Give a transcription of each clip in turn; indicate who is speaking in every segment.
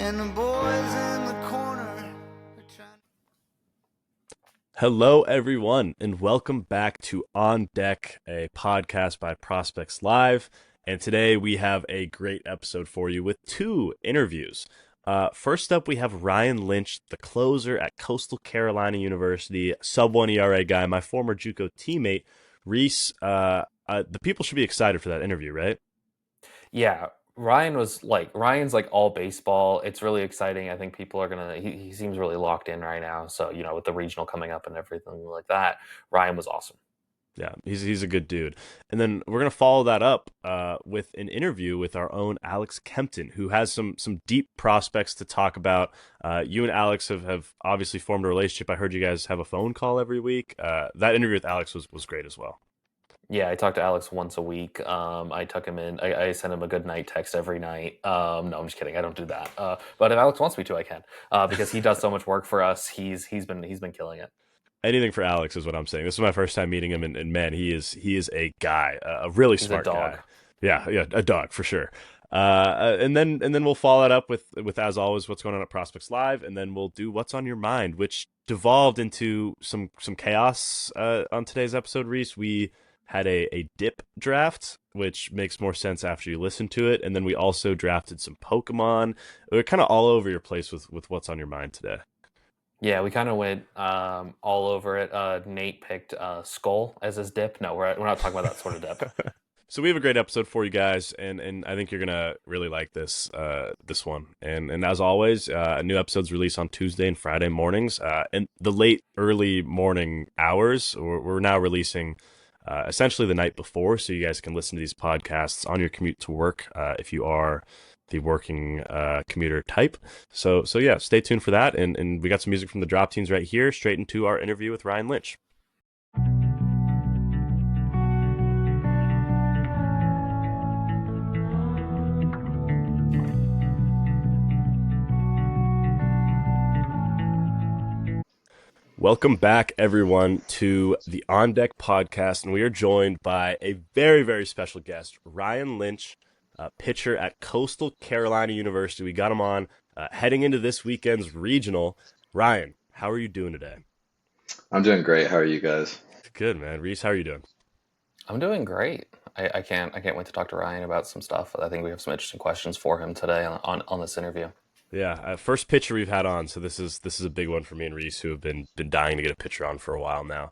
Speaker 1: and the boys in the corner are trying.
Speaker 2: Hello, everyone, and welcome back to On Deck, a podcast by Prospects Live. And today we have a great episode for you with two interviews. First up, we have Ryan Lynch, the closer at Coastal Carolina University, sub-1 ERA guy, my former JUCO teammate. Rhys, the people should be excited for that interview, right?
Speaker 3: Yeah, Ryan's like all baseball. It's really exciting. I think people are he seems really locked in right now. So, with the regional coming up and everything like that, Ryan was awesome.
Speaker 2: Yeah, he's a good dude. And then we're going to follow that up with an interview with our own Alex Kempton, who has some deep prospects to talk about. You and Alex have obviously formed a relationship. I heard you guys have a phone call every week. That interview with Alex was great as well.
Speaker 3: Yeah, I talk to Alex once a week. I tuck him in. I send him a good night text every night. No, I'm just kidding. I don't do that. But if Alex wants me to, I can, because he does so much work for us. He's been killing it.
Speaker 2: Anything for Alex is what I'm saying. This is my first time meeting him, and man, he is a guy, a really smart guy. Yeah, a dog for sure. And then we'll follow it up with as always what's going on at Prospects Live, and then we'll do what's on your mind, which devolved into some chaos on today's episode. Rhys, we had a dip draft, which makes more sense after you listen to it, and then we also drafted some Pokemon. We're kind of all over your place with what's on your mind today.
Speaker 3: Yeah, we kind of went all over it. Nate picked Skull as his dip. No, we're not talking about that sort of dip.
Speaker 2: So we have a great episode for you guys, and I think you're gonna really like this one. And as always, new episodes release on Tuesday and Friday mornings. And the late early morning hours, we're now releasing essentially the night before, so you guys can listen to these podcasts on your commute to work if you are the working commuter type. So yeah, stay tuned for that. And we got some music from the drop teams right here, straight into our interview with Ryan Lynch. Welcome back, everyone, to the On Deck podcast, and we are joined by a very, very special guest, Ryan Lynch, pitcher at Coastal Carolina University. We got him on heading into this weekend's regional. Ryan, how are you doing today?
Speaker 4: I'm doing great. How are you guys?
Speaker 2: Good, man. Rhys, how are you doing?
Speaker 3: I'm doing great. I can't wait to talk to Ryan about some stuff. I think we have some interesting questions for him today on this interview.
Speaker 2: Yeah, first pitcher we've had on, so this is a big one for me and Rhys, who have been dying to get a pitcher on for a while now.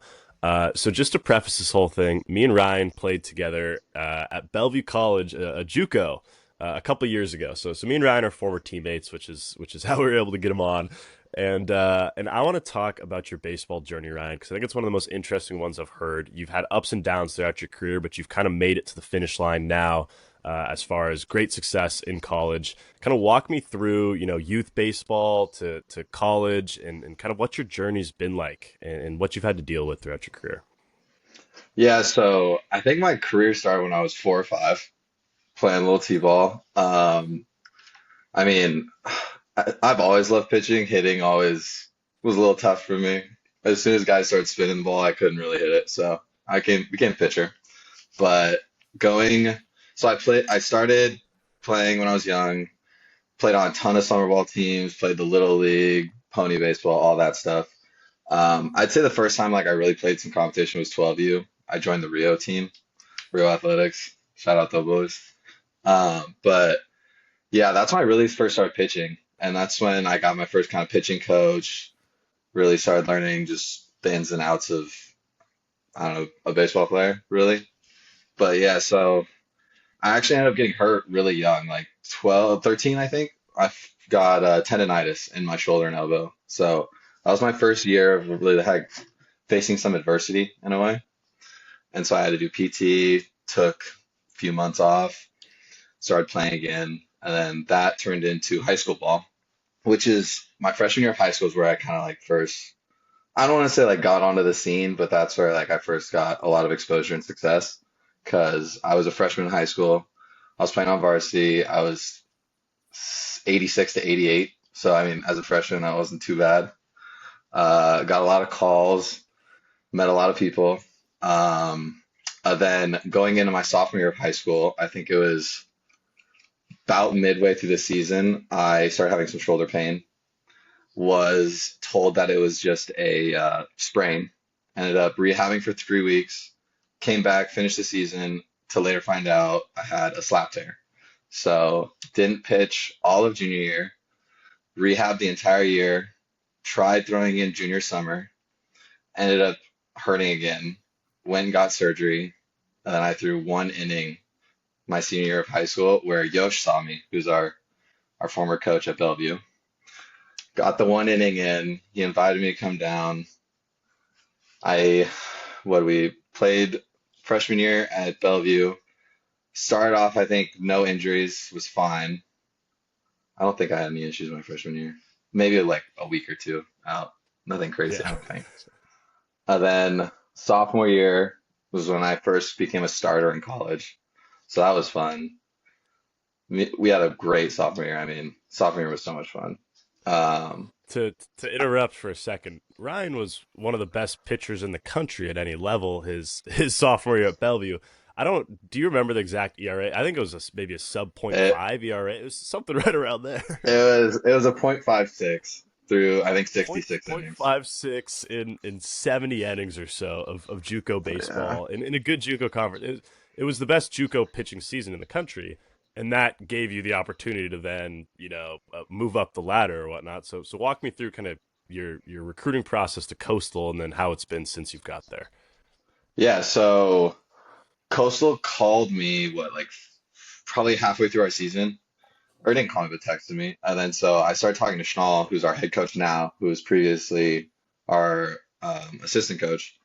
Speaker 2: So just to preface this whole thing, me and Ryan played together at Bellevue College, a JUCO, a couple years ago. So me and Ryan are former teammates, which is how we were able to get him on. And I want to talk about your baseball journey, Ryan, because I think it's one of the most interesting ones I've heard. You've had ups and downs throughout your career, but you've kind of made it to the finish line now. As far as great success in college. Kind of walk me through, youth baseball to college and kind of what your journey's been like and what you've had to deal with throughout your career.
Speaker 4: Yeah, so I think my career started when I was 4 or 5, playing little t-ball. I mean, I've always loved pitching. Hitting always was a little tough for me. As soon as guys started spinning the ball, I couldn't really hit it, so I became pitcher. But So I started playing when I was young, played on a ton of summer ball teams, played the Little League, pony baseball, all that stuff. I'd say the first time I really played some competition was 12U. I joined the Rio team, Rio Athletics. Shout out the boys. But yeah, that's when I really first started pitching. And that's when I got my first kind of pitching coach, really started learning just the ins and outs of, I don't know, a baseball player, really. But yeah, so I actually ended up getting hurt really young, like 12, 13, I think. I got tendonitis in my shoulder and elbow. So that was my first year of really facing some adversity in a way. And so I had to do PT, took a few months off, started playing again. And then that turned into high school ball, which is my freshman year of high school is where I kind of first, I don't want to say got onto the scene, but that's where I first got a lot of exposure and success. Because I was a freshman in high school. I was playing on varsity. I was 86 to 88. So, I mean, as a freshman, I wasn't too bad. Got a lot of calls, met a lot of people. Then going into my sophomore year of high school, I think it was about midway through the season, I started having some shoulder pain. Was told that it was just a sprain. Ended up rehabbing for 3 weeks. Came back, finished the season, to later find out I had a slap tear. So didn't pitch all of junior year, rehabbed the entire year, tried throwing in junior summer, ended up hurting again, went and got surgery, and then I threw 1 inning my senior year of high school where Yosh saw me, who's our former coach at Bellevue. Got the 1 inning in. He invited me to come down. I what we played freshman year at Bellevue. Started off, I think, no injuries, was fine. I don't think I had any issues my freshman year. Maybe like a week or two out. Nothing crazy, I
Speaker 2: Yeah.
Speaker 4: don't think. And then sophomore year was when I first became a starter in college. So that was fun. We had a great sophomore year. I mean, sophomore year was so much fun. Um,
Speaker 2: To interrupt for a second, Ryan was one of the best pitchers in the country at any level his sophomore year at Bellevue. I don't. Do you remember the exact ERA? I think it was maybe a sub
Speaker 4: it,
Speaker 2: .5 ERA. It was something right around there.
Speaker 4: it was a .56 through I think
Speaker 2: Point
Speaker 4: 66
Speaker 2: point
Speaker 4: innings.
Speaker 2: five six in 70 innings or so of JUCO
Speaker 4: Yeah.
Speaker 2: baseball in a good JUCO conference. It was the best JUCO pitching season in the country, and that gave you the opportunity to then move up the ladder or whatnot. So walk me through kind of your recruiting process to Coastal, and then how it's been since you've got there.
Speaker 4: Yeah, so Coastal called me like probably halfway through our season, or didn't call me but texted me, and then so I started talking to Schnall, who's our head coach now, who was previously our assistant coach.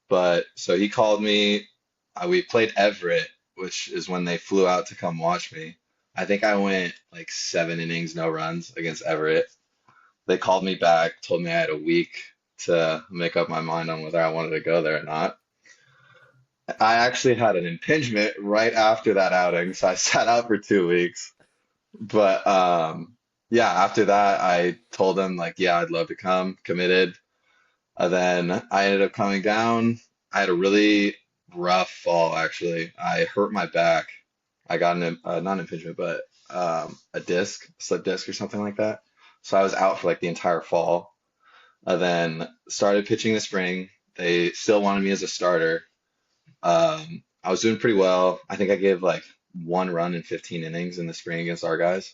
Speaker 4: But so he called me. We played Everett, which is when they flew out to come watch me. I think I went like 7 innings, no runs against Everett. They called me back, told me I had a week to make up my mind on whether I wanted to go there or not. I actually had an impingement right after that outing, so I sat out for 2 weeks. But yeah, after that, I told them like, yeah, I'd love to come, committed. And then I ended up coming down. I had a really rough fall, actually. I hurt my back. I got not an impingement, but a disc, slip disc or something like that. So I was out for like the entire fall. And then started pitching the spring. They still wanted me as a starter. I was doing pretty well. I think I gave like 1 run in 15 innings in the spring against our guys.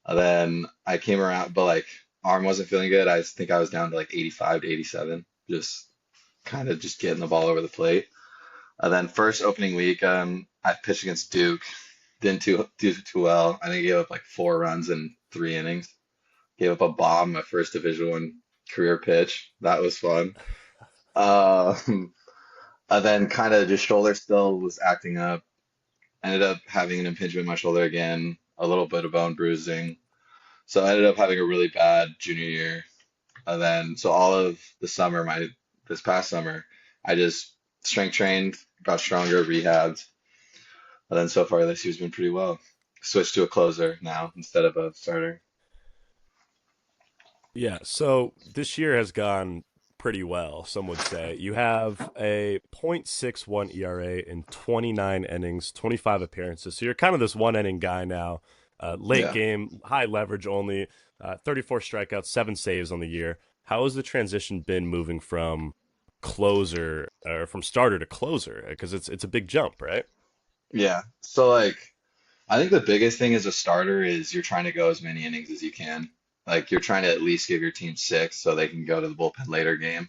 Speaker 4: And then I came around, but like arm wasn't feeling good. I think I was down to like 85 to 87, just kind of just getting the ball over the plate. And then first opening week, I pitched against Duke. Didn't do too well. I think I gave up like 4 runs in 3 innings. Gave up a bomb, my first Division I career pitch. That was fun. Um, and then kind of just shoulder still was acting up. Ended up having an impingement in my shoulder again, a little bit of bone bruising. So I ended up having a really bad junior year. And then, so all of the summer, this past summer, I just strength trained, got stronger, rehabbed. And then so far this year's been pretty well. Switched to a closer now instead of a starter.
Speaker 2: Yeah, so this year has gone pretty well, some would say. You have a .61 ERA in 29 innings, 25 appearances. So you're kind of this one inning guy now. Late
Speaker 4: Yeah.
Speaker 2: game, high leverage only, 34 strikeouts, 7 saves on the year. How has the transition been moving from closer or from starter to closer? Because it's a big jump, right?
Speaker 4: Yeah. So like I think the biggest thing as a starter is you're trying to go as many innings as you can. Like you're trying to at least give your team 6 so they can go to the bullpen later game.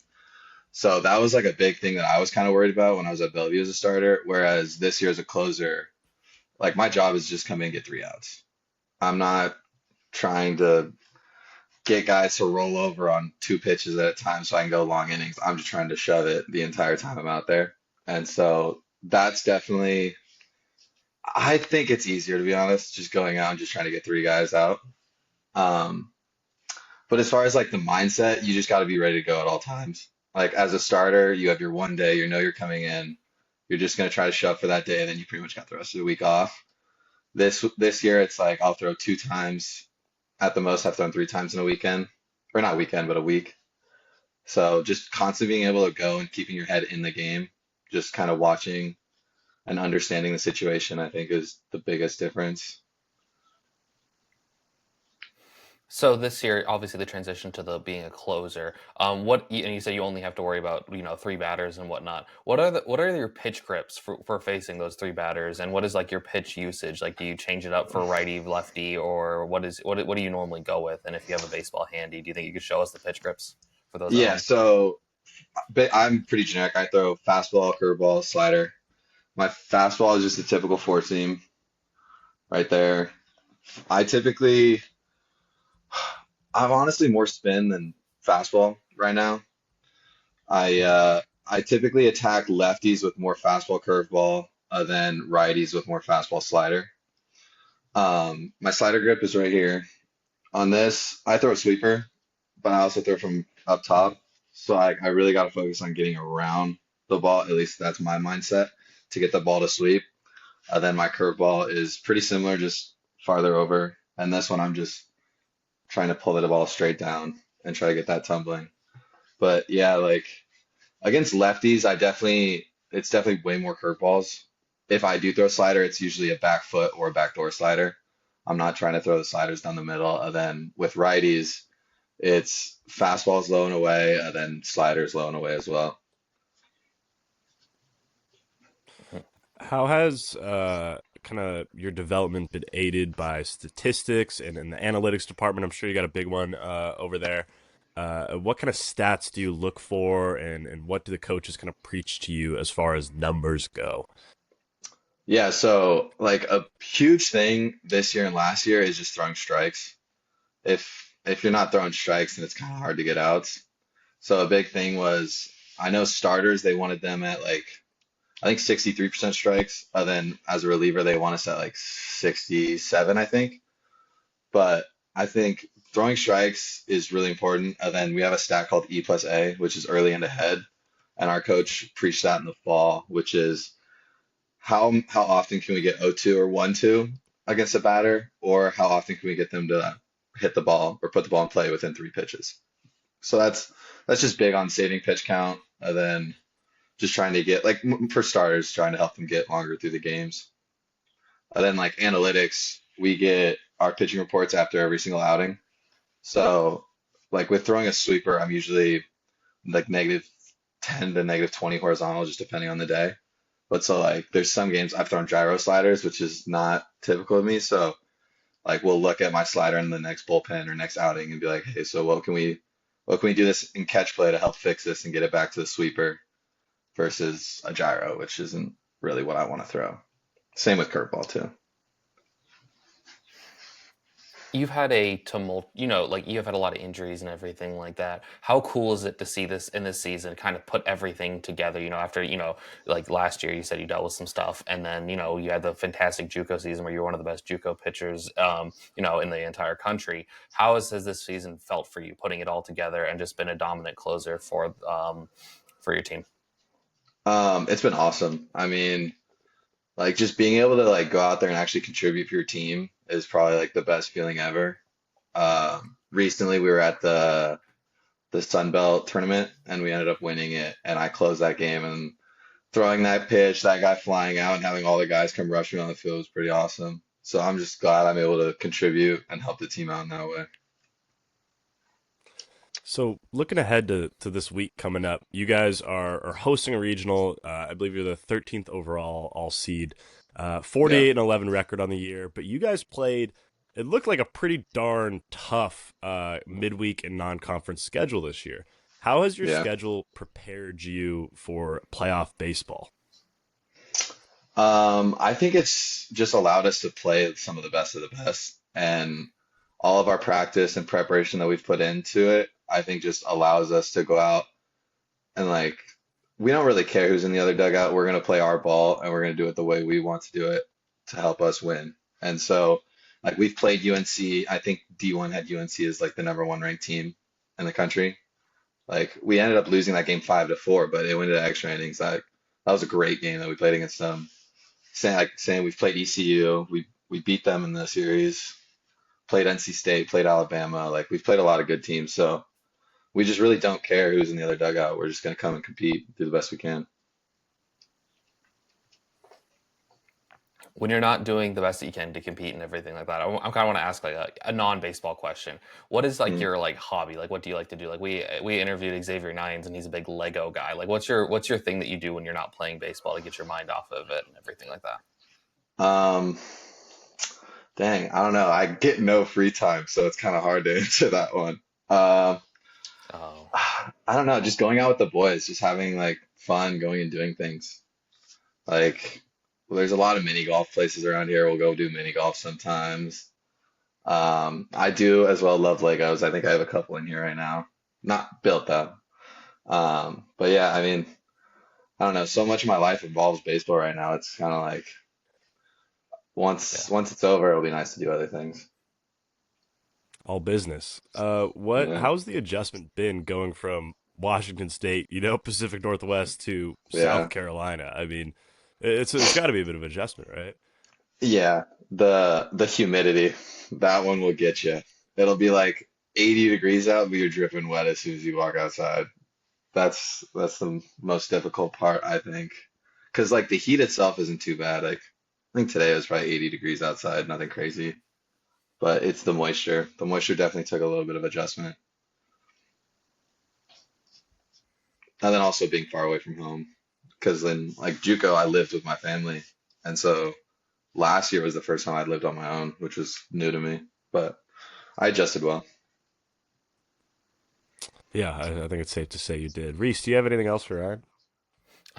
Speaker 4: So that was like a big thing that I was kind of worried about when I was at Bellevue as a starter. Whereas this year as a closer, like my job is just come in and get 3 outs. I'm not trying to get guys to roll over on 2 pitches at a time so I can go long innings. I'm just trying to shove it the entire time I'm out there. And so that's definitely, I think it's easier to be honest, just going out and just trying to get 3 guys out. Um, but as far as like the mindset, you just got to be ready to go at all times. Like as a starter, you have your one day, you know you're coming in, you're just going to try to shove for that day, and then you pretty much got the rest of the week off. This year, it's like I'll throw 2 times at the most. I've thrown 3 times in a weekend, or not weekend, but a week. So just constantly being able to go and keeping your head in the game, just kind of watching and understanding the situation, I think is the biggest difference.
Speaker 3: So this year, obviously, the transition to the being a closer. And you said you only have to worry about three batters and whatnot. What are your pitch grips for facing those three batters, and what is like your pitch usage? Like, do you change it up for righty, lefty, or what do you normally go with? And if you have a baseball handy, do you think you could show us the pitch grips for those at
Speaker 4: Yeah,
Speaker 3: home?
Speaker 4: so but I'm pretty generic. I throw fastball, curveball, slider. My fastball is just a typical four seam right there. I typically, I'm honestly more spin than fastball right now. I typically attack lefties with more fastball, curveball, than righties with more fastball, slider. My slider grip is right here. On this, I throw a sweeper, but I also throw from up top. So I really got to focus on getting around the ball. At least that's my mindset to get the ball to sweep. Then my curveball is pretty similar, just farther over. And this one, I'm just trying to pull the ball straight down and try to get that tumbling. But yeah, like against lefties, it's definitely way more curveballs. If I do throw a slider, it's usually a back foot or a backdoor slider. I'm not trying to throw the sliders down the middle. And then with righties, it's fastballs low and away, and then sliders low and away as well.
Speaker 2: How has kind of your development been aided by statistics and in the analytics department? I'm sure you got a big one over there. What kind of stats do you look for, and what do the coaches kind of preach to you as far as numbers go?
Speaker 4: Yeah, so like a huge thing this year and last year is just throwing strikes. If you're not throwing strikes, then it's kind of hard to get outs. So a big thing was I know starters they wanted them at like I think 63% strikes. Then as a reliever they want us at like 67, I think. But I think throwing strikes is really important. And then we have a stat called E plus A, which is early and ahead. And our coach preached that in the fall, which is how often can we get 0-2 or 1-2 against a batter, or how often can we get them to hit the ball or put the ball in play within three pitches? So that's just big on saving pitch count, and then just trying to get like for starters, trying to help them get longer through the games. And then like analytics, we get our pitching reports after every single outing. So like with throwing a sweeper, I'm usually like negative 10 to negative 20 horizontal, just depending on the day. But so like there's some games I've thrown gyro sliders, which is not typical of me. So like we'll look at my slider in the next bullpen or next outing and be like, hey, so what can we do this in catch play to help fix this and get it back to the sweeper versus a gyro, which isn't really what I want to throw. Same with curveball too.
Speaker 3: You've had a tumult, like you've had a lot of injuries and everything like that. How cool is it to see this in this season kind of put everything together, after, like last year you said you dealt with some stuff, and then, you had the fantastic JUCO season where you're one of the best JUCO pitchers, in the entire country. Has this season felt for you, putting it all together and just been a dominant closer for your team?
Speaker 4: It's been awesome. I mean, like just being able to like go out there and actually contribute for your team is probably like the best feeling ever. Recently we were at the Sun Belt tournament and we ended up winning it, and I closed that game, and throwing that pitch, that guy flying out and having all the guys come rush me on the field was pretty awesome. So I'm just glad I'm able to contribute and help the team out in that way.
Speaker 2: So looking ahead to this week coming up, you guys are hosting a regional. I believe you're the 13th overall all seed,
Speaker 4: Yeah.
Speaker 2: 48-11 record on the year. But you guys played. It looked like a pretty darn tough midweek and non-conference schedule this year. How has your
Speaker 4: Yeah.
Speaker 2: schedule prepared you for playoff baseball?
Speaker 4: I think it's just allowed us to play some of the best of the best, and all of our practice and preparation that we've put into it, I think just allows us to go out and like we don't really care who's in the other dugout. We're gonna play our ball and we're gonna do it the way we want to do it to help us win. And so like we've played UNC. I think D1 had UNC as like the number one ranked team in the country. Like we ended up losing that game 5-4, but it went into extra innings. Like that was a great game that we played against them. Saying we've played ECU, we beat them in the series, played NC State, played Alabama. Like we've played a lot of good teams, so we just really don't care who's in the other dugout. We're just gonna come and compete, do the best we can.
Speaker 3: When you're not doing the best that you can to compete and everything like that, I kind of want to ask like a non-baseball question. What is like your like hobby? Like, what do you like to do? Like we interviewed Xavier Nines, and he's a big Lego guy. Like, what's your thing that you do when you're not playing baseball to get your mind off of it and everything like that?
Speaker 4: Um, Dang, I don't know. I get no free time, so it's kind of hard to answer that one. Uh,
Speaker 3: Oh,
Speaker 4: I don't know, just going out with the boys, just having like fun, going and doing things. Like, well, there's a lot of mini golf places around here. We'll go do mini golf sometimes. I do as well love Legos. I think I have a couple in here right now. Not built though. But yeah, I mean, I don't know. So much of my life involves baseball right now. It's kind of like
Speaker 3: yeah.
Speaker 4: once it's over, it'll be nice to do other things.
Speaker 2: All business.
Speaker 4: Yeah,
Speaker 2: How's the adjustment been going from Washington State, Pacific Northwest to South
Speaker 4: yeah,
Speaker 2: Carolina? I mean, it's got to be a bit of an adjustment, right?
Speaker 4: yeah. The humidity, that one will get you. It'll be like 80 degrees out, but you're dripping wet as soon as you walk outside. That's the most difficult part, I think. Because like the heat itself isn't too bad. Like I think today was probably 80 degrees outside, nothing crazy. But it's the moisture. The moisture definitely took a little bit of adjustment. And then also being far away from home. Because then like JUCO, I lived with my family. And so last year was the first time I'd lived on my own, which was new to me. But I adjusted well.
Speaker 2: Yeah, I think it's safe to say you did. Reese, do you have anything else for Ryan?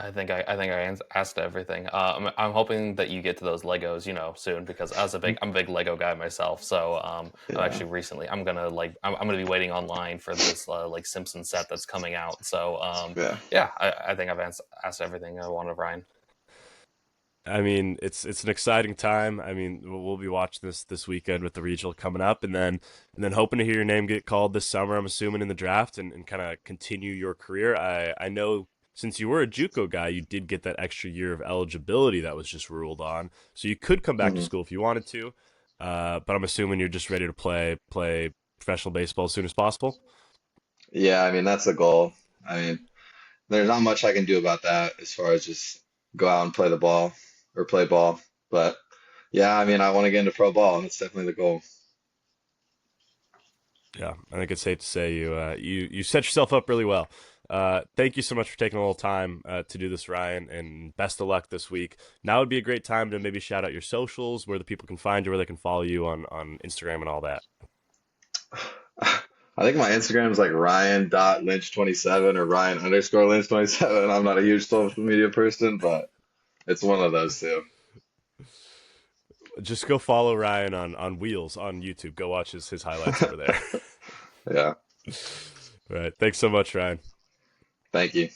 Speaker 3: I think I asked everything. I'm hoping that you get to those Legos, soon because I'm a big Lego guy myself. So I'm
Speaker 4: Yeah.
Speaker 3: actually recently I'm gonna be waiting online for this like Simpson set that's coming out. So
Speaker 4: Yeah.
Speaker 3: yeah, I think I've asked everything I wanted, Ryan.
Speaker 2: I mean, it's an exciting time. I mean, we'll be watching this weekend with the regional coming up, and then hoping to hear your name get called this summer. I'm assuming in the draft and kind of continue your career. I know since you were a JUCO guy, you did get that extra year of eligibility that was just ruled on, so you could come back to
Speaker 4: Hmm.
Speaker 2: school if you wanted to. But I'm assuming you're just ready to play professional baseball as soon as possible.
Speaker 4: Yeah, I mean that's the goal. I mean, there's not much I can do about that as far as just go out and play the ball or play ball. But yeah, I mean, I want to get into pro ball. That's definitely the goal.
Speaker 2: Yeah, I think it's safe to say you set yourself up really well. Thank you so much for taking a little time to do this, Ryan, and best of luck this week. Now would be a great time to maybe shout out your socials, where the people can find you, where they can follow you on Instagram and all that.
Speaker 4: I think my Instagram is like Ryan.Lynch27 or Ryan_Lynch27. I'm not a huge social media person, but it's one of those two.
Speaker 2: Just go follow Ryan on Wheels on YouTube. Go watch his highlights over there.
Speaker 4: Yeah.
Speaker 2: All right, thanks so much, Ryan.
Speaker 4: Thank you.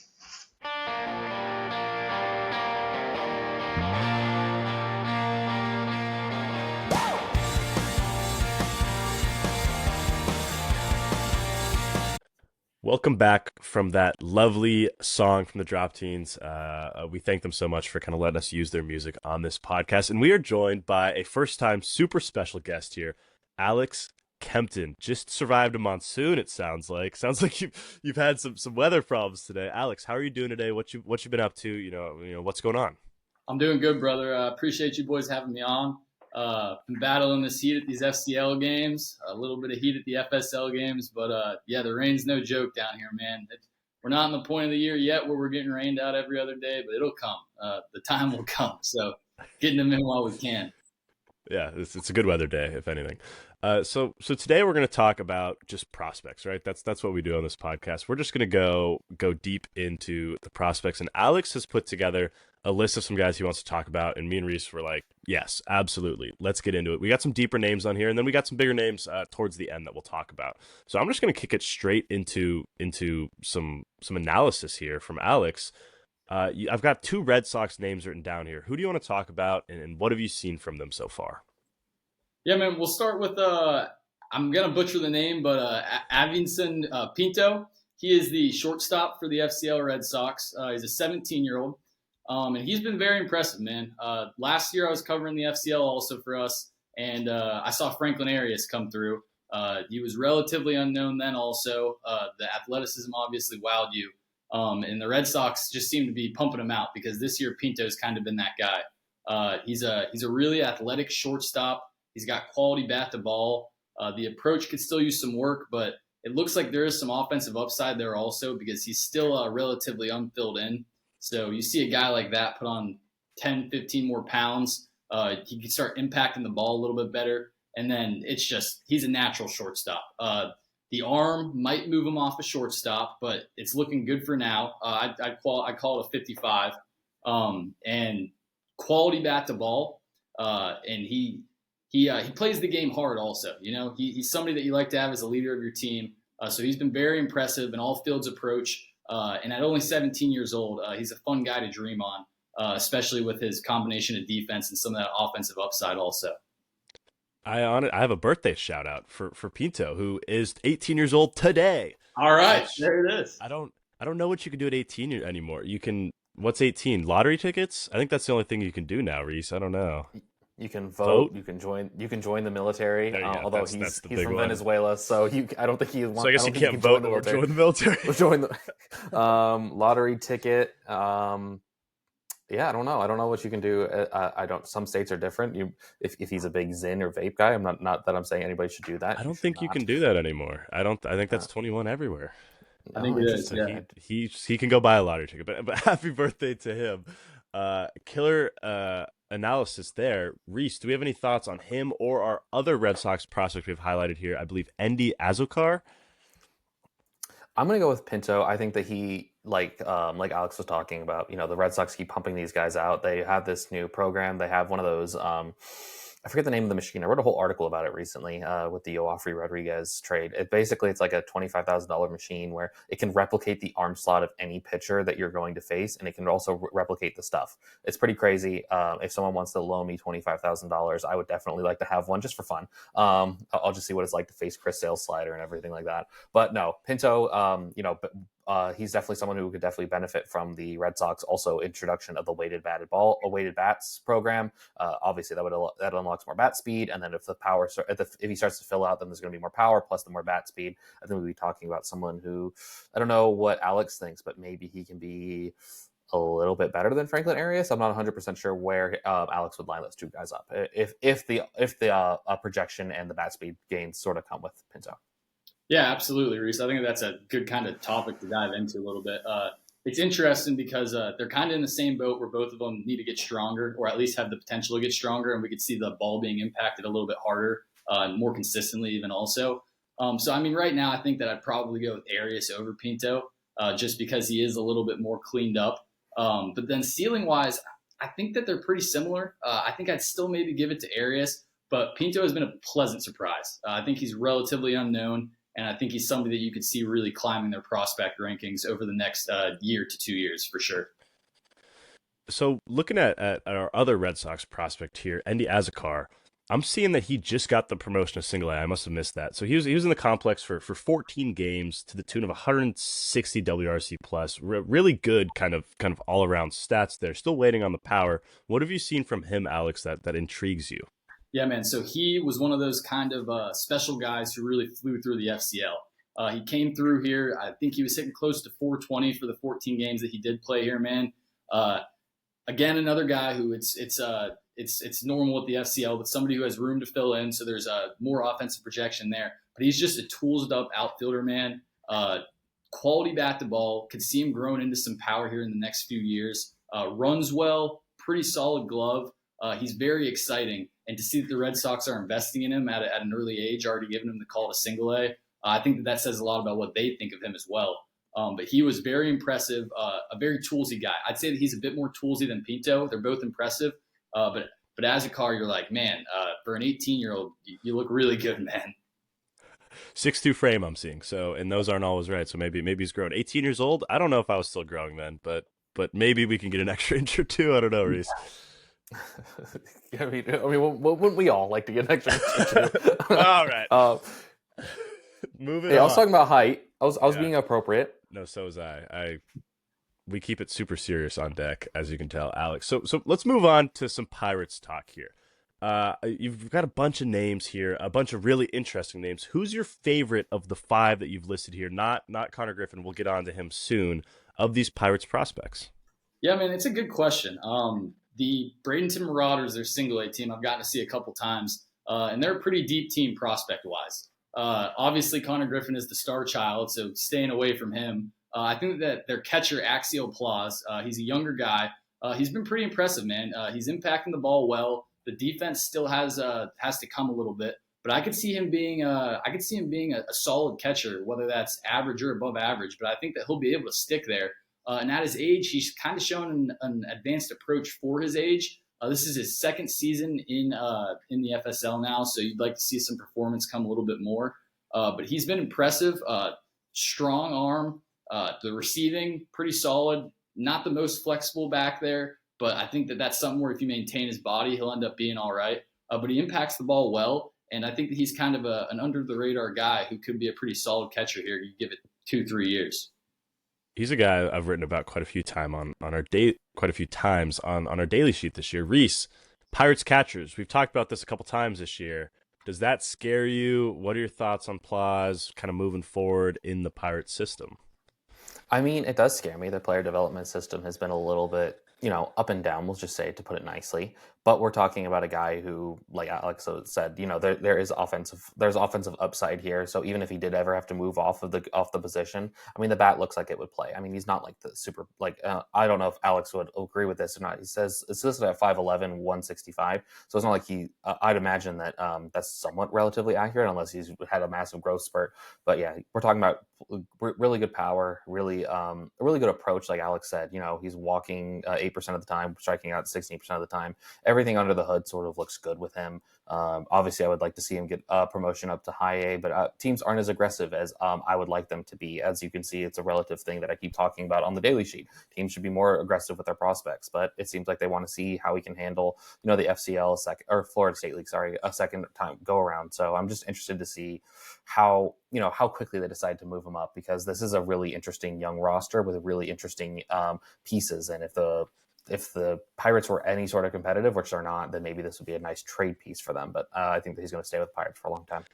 Speaker 2: Welcome back from that lovely song from the Drop Teens. We thank them so much for kind of letting us use their music on this podcast. And we are joined by a first-time super special guest here, Alex Kempton. Just survived a monsoon, it sounds like. Sounds like you've had some weather problems today. Alex, how are you doing today? What you been up to? What's going on?
Speaker 5: I'm doing good, brother. Appreciate you boys having me on. Been battling this heat at these FCL games, a little bit of heat at the FSL games, but yeah, the rain's no joke down here, man. We're not in the point of the year yet where we're getting rained out every other day, but it'll come. The time will come, so getting them in while we can.
Speaker 2: Yeah, it's a good weather day, if anything. So today we're going to talk about just prospects, right? That's what we do on this podcast. We're just going to go deep into the prospects, and Alex has put together a list of some guys he wants to talk about, and me and Rhys were like, yes, absolutely, let's get into it. We got some deeper names on here, and then we got some bigger names towards the end that we'll talk about. So I'm just going to kick it straight into some analysis here from Alex. I've got two Red Sox names written down here. Who do you want to talk about, and what have you seen from them so far?
Speaker 5: Yeah, man. We'll start with I'm gonna butcher the name, but Avinson Pinto. He is the shortstop for the FCL Red Sox. He's a 17-year-old, and he's been very impressive, man. Last year I was covering the FCL also for us, and I saw Franklin Arias come through. He was relatively unknown then. Also, the athleticism obviously wowed you, and the Red Sox just seem to be pumping him out because this year Pinto's kind of been that guy. He's a really athletic shortstop. He's got quality bat to ball. The approach could still use some work, but it looks like there is some offensive upside there also because he's still relatively unfilled in. So you see a guy like that put on 10, 15 more pounds. He can start impacting the ball a little bit better. And then it's just, he's a natural shortstop. The arm might move him off a shortstop, but it's looking good for now. I call it a 55. And quality bat to ball. And he plays the game hard also. You know, he's somebody that you like to have as a leader of your team. So he's been very impressive in all fields approach. And at only 17 years old, he's a fun guy to dream on, especially with his combination of defense and some of that offensive upside also.
Speaker 2: I have a birthday shout out for Pinto, who is 18 years old today.
Speaker 5: All right, there it is.
Speaker 2: I don't know what you can do at 18 anymore. You can, what's 18? Lottery tickets? I think that's the only thing you can do now, Rhys. I don't know.
Speaker 3: You can vote. You can join the military. Although he's from Venezuela, so I don't think he wants.
Speaker 2: So I guess you can't vote or join the military.
Speaker 3: Join the lottery ticket. Yeah, I don't know. I don't know what you can do. I don't. Some states are different. If he's a big Zin or vape guy, I'm not that I'm saying anybody should do that.
Speaker 2: I don't think you can do that anymore. I think that's 21 everywhere.
Speaker 5: I think it is. Yeah.
Speaker 2: He can go buy a lottery ticket. But happy birthday to him. Killer analysis there. Rhys, do we have any thoughts on him or our other Red Sox prospect we've highlighted here? I believe Endy Azokar.
Speaker 3: I'm going to go with Pinto. I think that he, like Alex was talking about, you know, the Red Sox keep pumping these guys out. They have this new program. They have one of those, I forget the name of the machine. I wrote a whole article about it recently with the Joafrey Rodriguez trade. It's like a $25,000 machine where it can replicate the arm slot of any pitcher that you're going to face, and it can also replicate the stuff. It's pretty crazy. If someone wants to loan me $25,000, I would definitely like to have one just for fun. I'll just see what it's like to face Chris Sale's slider and everything like that. But no, Pinto, he's definitely someone who could definitely benefit from the Red Sox also introduction of the weighted bats program. Obviously that unlocks more bat speed, and then if he starts to fill out, then there's going to be more power plus the more bat speed. I think we'll be talking about someone who, I don't know what Alex thinks, but maybe he can be a little bit better than Franklin Arias. I'm not 100% sure where Alex would line those two guys up if the projection and the bat speed gains sort of come with Pinto.
Speaker 5: Yeah, absolutely, Rhys. I think that's a good kind of topic to dive into a little bit. It's interesting because they're kind of in the same boat where both of them need to get stronger, or at least have the potential to get stronger, and we could see the ball being impacted a little bit harder and more consistently even also. So, I mean, right now I think that I'd probably go with Arias over Pinto just because he is a little bit more cleaned up. But then ceiling-wise, I think that they're pretty similar. I think I'd still maybe give it to Arias, but Pinto has been a pleasant surprise. I think he's relatively unknown. And I think he's somebody that you could see really climbing their prospect rankings over the next year to 2 years for sure.
Speaker 2: So looking at our other Red Sox prospect here, Endy Azokar, I'm seeing that he just got the promotion to single A. I must have missed that. So he was in the complex for 14 games to the tune of 160 WRC plus. Really good kind of all around stats there. Still waiting on the power. What have you seen from him, Alex, that intrigues you?
Speaker 5: Yeah, man. So he was one of those kind of special guys who really flew through the FCL. He came through here. I think he was hitting close to 420 for the 14 games that he did play here, man. Again, another guy who it's normal with the FCL, but somebody who has room to fill in. So there's more offensive projection there. But he's just a tools up outfielder, man. Quality bat to ball. Could see him growing into some power here in the next few years. Runs well. Pretty solid glove. He's very exciting. And to see that the Red Sox are investing in him at an early age, already giving him the call to single A, I think that says a lot about what they think of him as well. But he was very impressive, a very toolsy guy. I'd say that he's a bit more toolsy than Pinto. They're both impressive. But as a car, you're like, man, for an 18-year-old, you look really good, man.
Speaker 2: 6'2" frame I'm seeing. So, and those aren't always right. So maybe he's grown. 18 years old. I don't know if I was still growing then, but maybe we can get an extra inch or two. I don't know, Rhys.
Speaker 3: I mean, wouldn't we all like to get an extra?
Speaker 2: All right. Moving on.
Speaker 3: I was talking about height. I was being appropriate.
Speaker 2: No, so was I. We keep it super serious on deck, as you can tell, Alex. So let's move on to some Pirates talk here. You've got a bunch of names here, a bunch of really interesting names. Who's your favorite of the 5 that you've listed here? Not Connor Griffin. We'll get on to him soon. Of these Pirates prospects.
Speaker 5: Yeah, man, it's a good question. The Bradenton Marauders, their single A team, I've gotten to see a couple times, and they're a pretty deep team prospect-wise. Obviously, Connor Griffin is the star child, so staying away from him. I think that their catcher, Axial Plaus, he's a younger guy. He's been pretty impressive, man. He's impacting the ball well. The defense still has to come a little bit, but I could see him being a solid catcher, whether that's average or above average. But I think that he'll be able to stick there. And at his age, he's kind of shown an advanced approach for his age. This is his second season in the FSL now, so you'd like to see some performance come a little bit more. But he's been impressive. Strong arm. The receiving, pretty solid. Not the most flexible back there, but I think that that's something where if you maintain his body, he'll end up being all right. But he impacts the ball well, and I think that he's kind of an under-the-radar guy who could be a pretty solid catcher here. You give it 2-3 years.
Speaker 2: He's a guy I've written about quite a few times on our daily sheet this year. Rhys, Pirates catchers. We've talked about this a couple times this year. Does that scare you? What are your thoughts on Plaus kind of moving forward in the Pirates system?
Speaker 3: I mean, it does scare me. The player development system has been a little bit, up and down, we'll just say, to put it nicely. But we're talking about a guy who, like Alex said, there's offensive upside here. So even if he did ever have to move off the position, I mean, the bat looks like it would play. I mean, he's not like the super, I don't know if Alex would agree with this or not. He says it's listed at 5'11", 165. So it's not like I'd imagine that that's somewhat relatively accurate unless he's had a massive growth spurt. But yeah, we're talking about really good power, really a really good approach. Like Alex said, he's walking 8% of the time, striking out 16% of the time. Everything under the hood sort of looks good with him. Obviously, I would like to see him get a promotion up to high A, but teams aren't as aggressive as I would like them to be. As you can see, it's a relative thing that I keep talking about on the daily sheet. Teams should be more aggressive with their prospects, but it seems like they want to see how he can handle, the FCL Florida State League, a second time go around. So I'm just interested to see how quickly they decide to move him up, because this is a really interesting young roster with really interesting pieces. And if the Pirates were any sort of competitive, which they're not, then maybe this would be a nice trade piece for them. But I think that he's going to stay with the Pirates for a long time.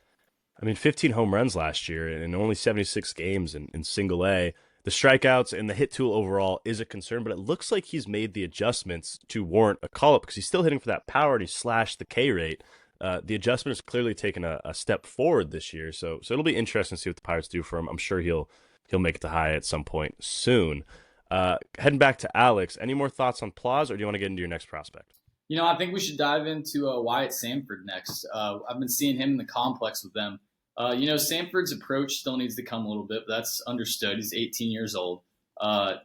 Speaker 2: I mean, 15 home runs last year and only 76 games in single A. The strikeouts and the hit tool overall is a concern, but it looks like he's made the adjustments to warrant a call-up, because he's still hitting for that power and he slashed the K rate. The adjustment has clearly taken a step forward this year, so it'll be interesting to see what the Pirates do for him. I'm sure he'll make it to high at some point soon. Heading back to Alex, any more thoughts on Plaus, or do you want to get into your next prospect?
Speaker 5: I think we should dive into Wyatt Sanford next. I've been seeing him in the complex with them. Sanford's approach still needs to come a little bit, but that's understood. He's 18 years old.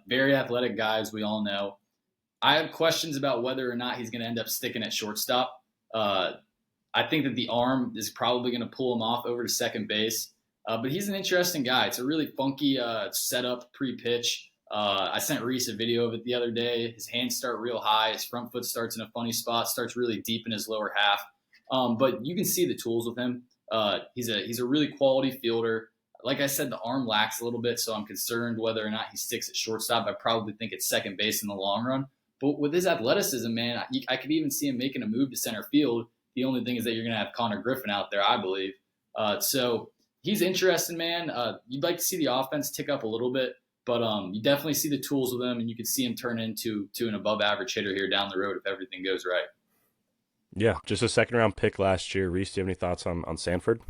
Speaker 5: Very athletic guy, as we all know. I have questions about whether or not he's going to end up sticking at shortstop. I think that the arm is probably going to pull him off over to second base. But he's an interesting guy. It's a really funky setup pre-pitch. I sent Rhys a video of it the other day. His hands start real high. His front foot starts in a funny spot, starts really deep in his lower half. But you can see the tools with him. He's a really quality fielder. Like I said, the arm lacks a little bit, so I'm concerned whether or not he sticks at shortstop. I probably think it's second base in the long run. But with his athleticism, man, I could even see him making a move to center field. The only thing is that you're going to have Connor Griffin out there, I believe. So he's interesting, man. You'd like to see the offense tick up a little bit. But you definitely see the tools with him, and you could see him turn into an above-average hitter here down the road if everything goes right.
Speaker 2: Yeah, just a second-round pick last year. Rhys, do you have any thoughts on Sanford?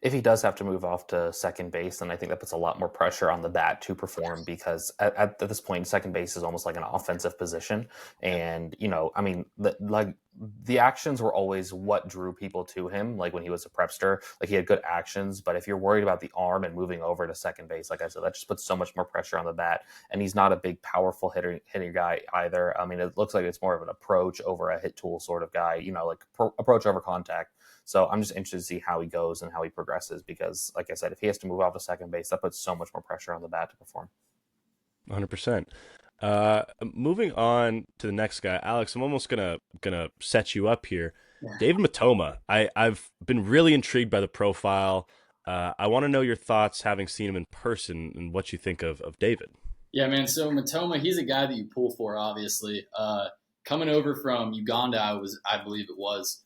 Speaker 3: If he does have to move off to second base, then I think that puts a lot more pressure on the bat to perform, because at this point, second base is almost like an offensive position. And, the actions were always what drew people to him. Like when he was a prepster, he had good actions. But if you're worried about the arm and moving over to second base, like I said, that just puts so much more pressure on the bat. And he's not a big, powerful hitting guy either. I mean, it looks like it's more of an approach over a hit tool sort of guy, approach over contact. So I'm just interested to see how he goes and how he progresses, because, like I said, if he has to move off to second base, that puts so much more pressure on the bat to perform.
Speaker 2: 100%. Moving on to the next guy, Alex, I'm almost gonna set you up here. David Matoma. I've been really intrigued by the profile. I want to know your thoughts, having seen him in person, and what you think of David. Yeah,
Speaker 5: man. So Matoma, he's a guy that you pull for, obviously. Coming over from Uganda, I believe it was.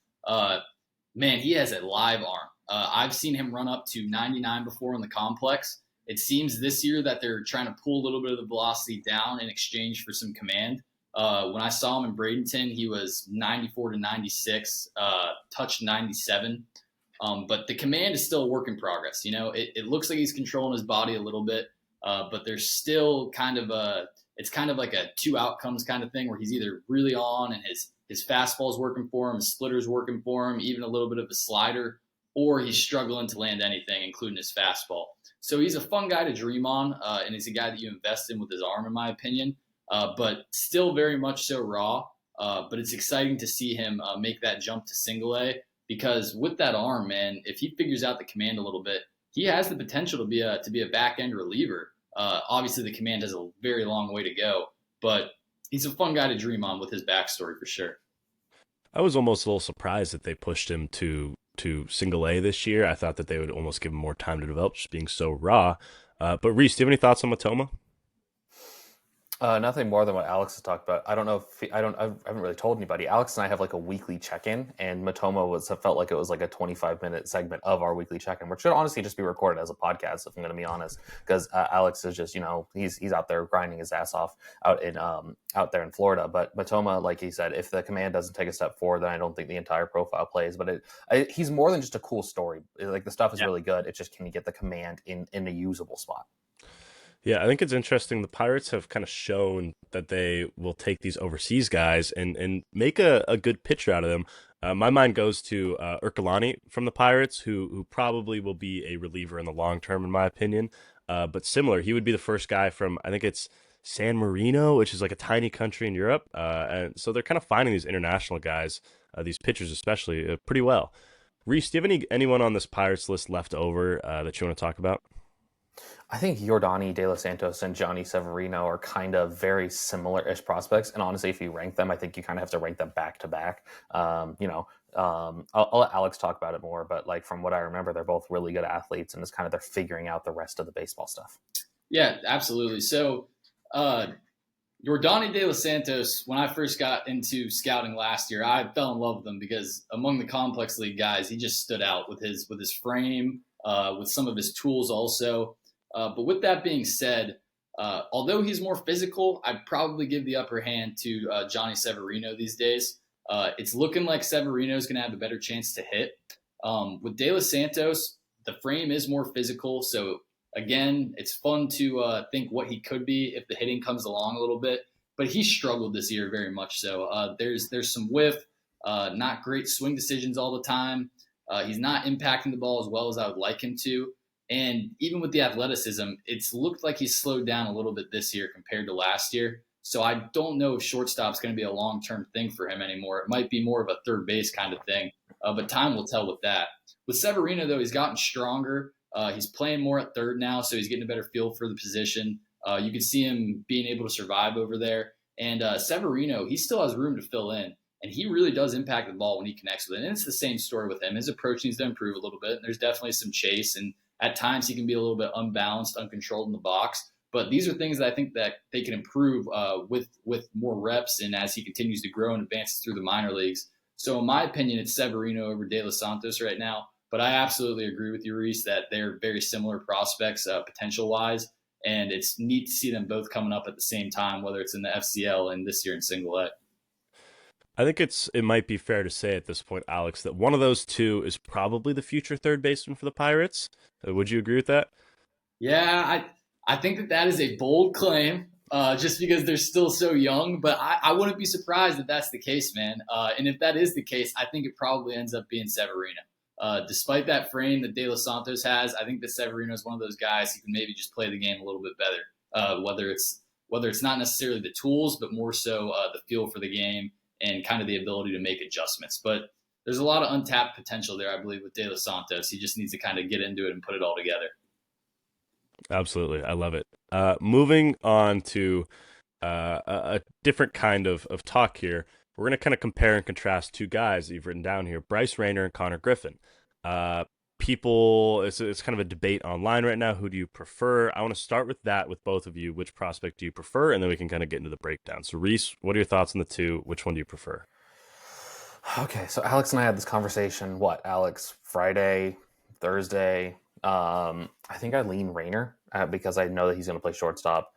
Speaker 5: Man, he has a live arm. I've seen him run up to 99 before in the complex. It seems this year that they're trying to pull a little bit of the velocity down in exchange for some command. When I saw him in Bradenton, he was 94 to 96, touched 97. But the command is still a work in progress. It looks like he's controlling his body a little bit, but there's still it's kind of like a two outcomes kind of thing where he's either really on and his fastball is working for him, his splitter's working for him, even a little bit of a slider, or he's struggling to land anything, including his fastball. So he's a fun guy to dream on, and he's a guy that you invest in with his arm, in my opinion, but still very much so raw. But it's exciting to see him make that jump to single A, because with that arm, man, if he figures out the command a little bit, he has the potential to be a back end reliever. Obviously, the command has a very long way to go, but he's a fun guy to dream on with his backstory for sure.
Speaker 2: I was almost a little surprised that they pushed him to single A this year. I thought that they would almost give him more time to develop, just being so raw. But Rhys, do you have any thoughts on Matoma?
Speaker 3: Nothing more than what Alex has talked about. I don't know if I haven't really told anybody. Alex and I have like a weekly check-in, and Matoma felt like it was like a 25-minute segment of our weekly check-in, which should honestly just be recorded as a podcast, if I'm going to be honest, because Alex is just, he's out there grinding his ass off out there in Florida. But Matoma, like he said, if the command doesn't take a step forward, then I don't think the entire profile plays. But he's more than just a cool story. Like, the stuff is really good. It's just, can you get the command in a usable spot?
Speaker 2: Yeah, I think it's interesting. The Pirates have kind of shown that they will take these overseas guys and make a good pitcher out of them. My mind goes to Urkelani from the Pirates, who probably will be a reliever in the long term, in my opinion. But similar, he would be the first guy from, I think it's San Marino, which is like a tiny country in Europe. And so they're kind of finding these international guys, these pitchers especially, pretty well. Rhys, do you have anyone on this Pirates list left over that you want to talk about?
Speaker 3: I think Yordani De Los Santos and Johnny Severino are kind of very similar-ish prospects. And honestly, if you rank them, I think you kind of have to rank them back to back. I'll let Alex talk about it more, but like, from what I remember, they're both really good athletes, and it's kind of they're figuring out the rest of the baseball stuff.
Speaker 5: Yeah, absolutely. So Yordani De Los Santos, when I first got into scouting last year, I fell in love with him because among the complex league guys, he just stood out with his frame, with some of his tools also. But with that being said, although he's more physical, I'd probably give the upper hand to Johnny Severino these days. It's looking like Severino is going to have a better chance to hit. With De Los Santos, the frame is more physical. So, again, it's fun to think what he could be if the hitting comes along a little bit. But he struggled this year very much so. There's some whiff, not great swing decisions all the time. He's not impacting the ball as well as I would like him to. And even with the athleticism, it's looked like he's slowed down a little bit this year compared to last year. So I don't know if shortstop's going to be a long-term thing for him anymore. It might be more of a third base kind of thing, but time will tell with that. With Severino, though, he's gotten stronger. He's playing more at third now, so he's getting a better feel for the position. You can see him being able to survive over there. And Severino, he still has room to fill in, and he really does impact the ball when he connects with it. And it's the same story with him. His approach needs to improve a little bit, and there's definitely some chase, and at times he can be a little bit unbalanced, uncontrolled in the box. But these are things that I think that they can improve with more reps and as he continues to grow and advances through the minor leagues. So in my opinion, it's Severino over De Los Santos right now. But I absolutely agree with you, Rhys, that they're very similar prospects potential-wise. And it's neat to see them both coming up at the same time, whether it's in the FCL and this year in single A.
Speaker 2: I think it might be fair to say at this point, Alex, that one of those two is probably the future third baseman for the Pirates. Would you agree with that?
Speaker 5: Yeah, I think that is a bold claim, just because they're still so young. But I wouldn't be surprised if that's the case, man. And if that is the case, I think it probably ends up being Severino. Despite that frame that De Los Santos has, I think that Severino is one of those guys who can maybe just play the game a little bit better. Whether it's not necessarily the tools, but more so the feel for the game and kind of the ability to make adjustments. But there's a lot of untapped potential there, I believe, with De Los Santos. He just needs to kind of get into it and put it all together.
Speaker 2: Absolutely. I love it. Moving on to a different kind of talk here. We're going to kind of compare and contrast two guys that you've written down here, Bryce Rayner and Connor Griffin. It's kind of a debate online right now. Who do you prefer? I want to start with that with both of you. Which prospect do you prefer? And then we can kind of get into the breakdown. So, Rhys, what are your thoughts on the two? Which one do you prefer?
Speaker 3: Okay, so Alex and I had this conversation, Alex, Friday, Thursday. I think I lean Rayner because I know that he's going to play shortstop.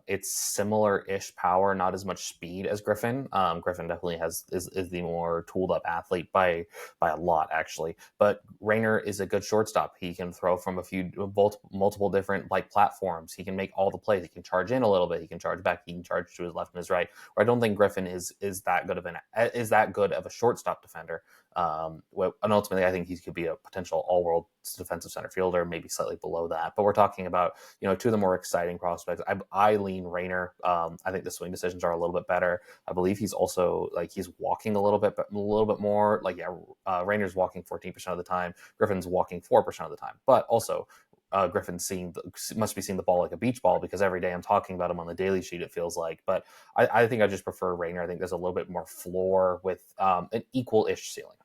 Speaker 3: It's similar-ish power, not as much speed as Griffin. Griffin definitely is the more tooled-up athlete by a lot, actually. But Rayner is a good shortstop. He can throw from multiple different like platforms. He can make all the plays. He can charge in a little bit. He can charge back. He can charge to his left and his right. Where I don't think Griffin is that good of a shortstop defender. And ultimately, I think he could be a potential all-world defensive center fielder, maybe slightly below that. But we're talking about, two of the more exciting prospects. I lean Rayner. I think the swing decisions are a little bit better. I believe he's also he's walking a little bit more. Rayner's walking 14% of the time. Griffin's walking 4% of the time. But also, Griffin must be seeing the ball like a beach ball, because every day I'm talking about him on the daily sheet, it feels like. But I think I just prefer Rayner. I think there's a little bit more floor with an equal-ish ceiling.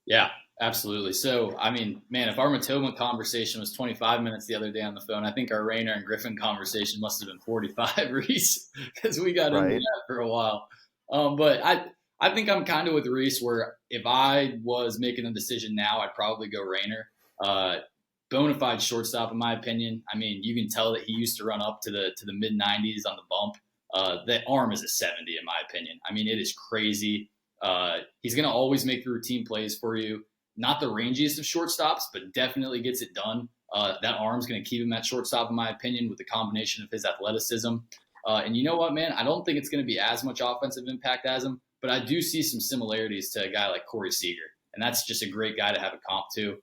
Speaker 5: Yeah, absolutely. So, I mean, man, if our Matoma conversation was 25 minutes the other day on the phone, I think our Rayner and Griffin conversation must have been 45, Rhys, because we got into that for a while. But I think I'm kind of with Rhys, where if I was making a decision now, I'd probably go Rayner. Bona fide shortstop, in my opinion. I mean, you can tell that he used to run up to the mid 90s on the bump. That arm is a 70, in my opinion. I mean, it is crazy. He's going to always make the routine plays for you. Not the rangiest of shortstops, but definitely gets it done. That arm's going to keep him at shortstop, in my opinion, with the combination of his athleticism. And you know what, man? I don't think it's going to be as much offensive impact as him, but I do see some similarities to a guy like Corey Seager. And that's just a great guy to have a comp to.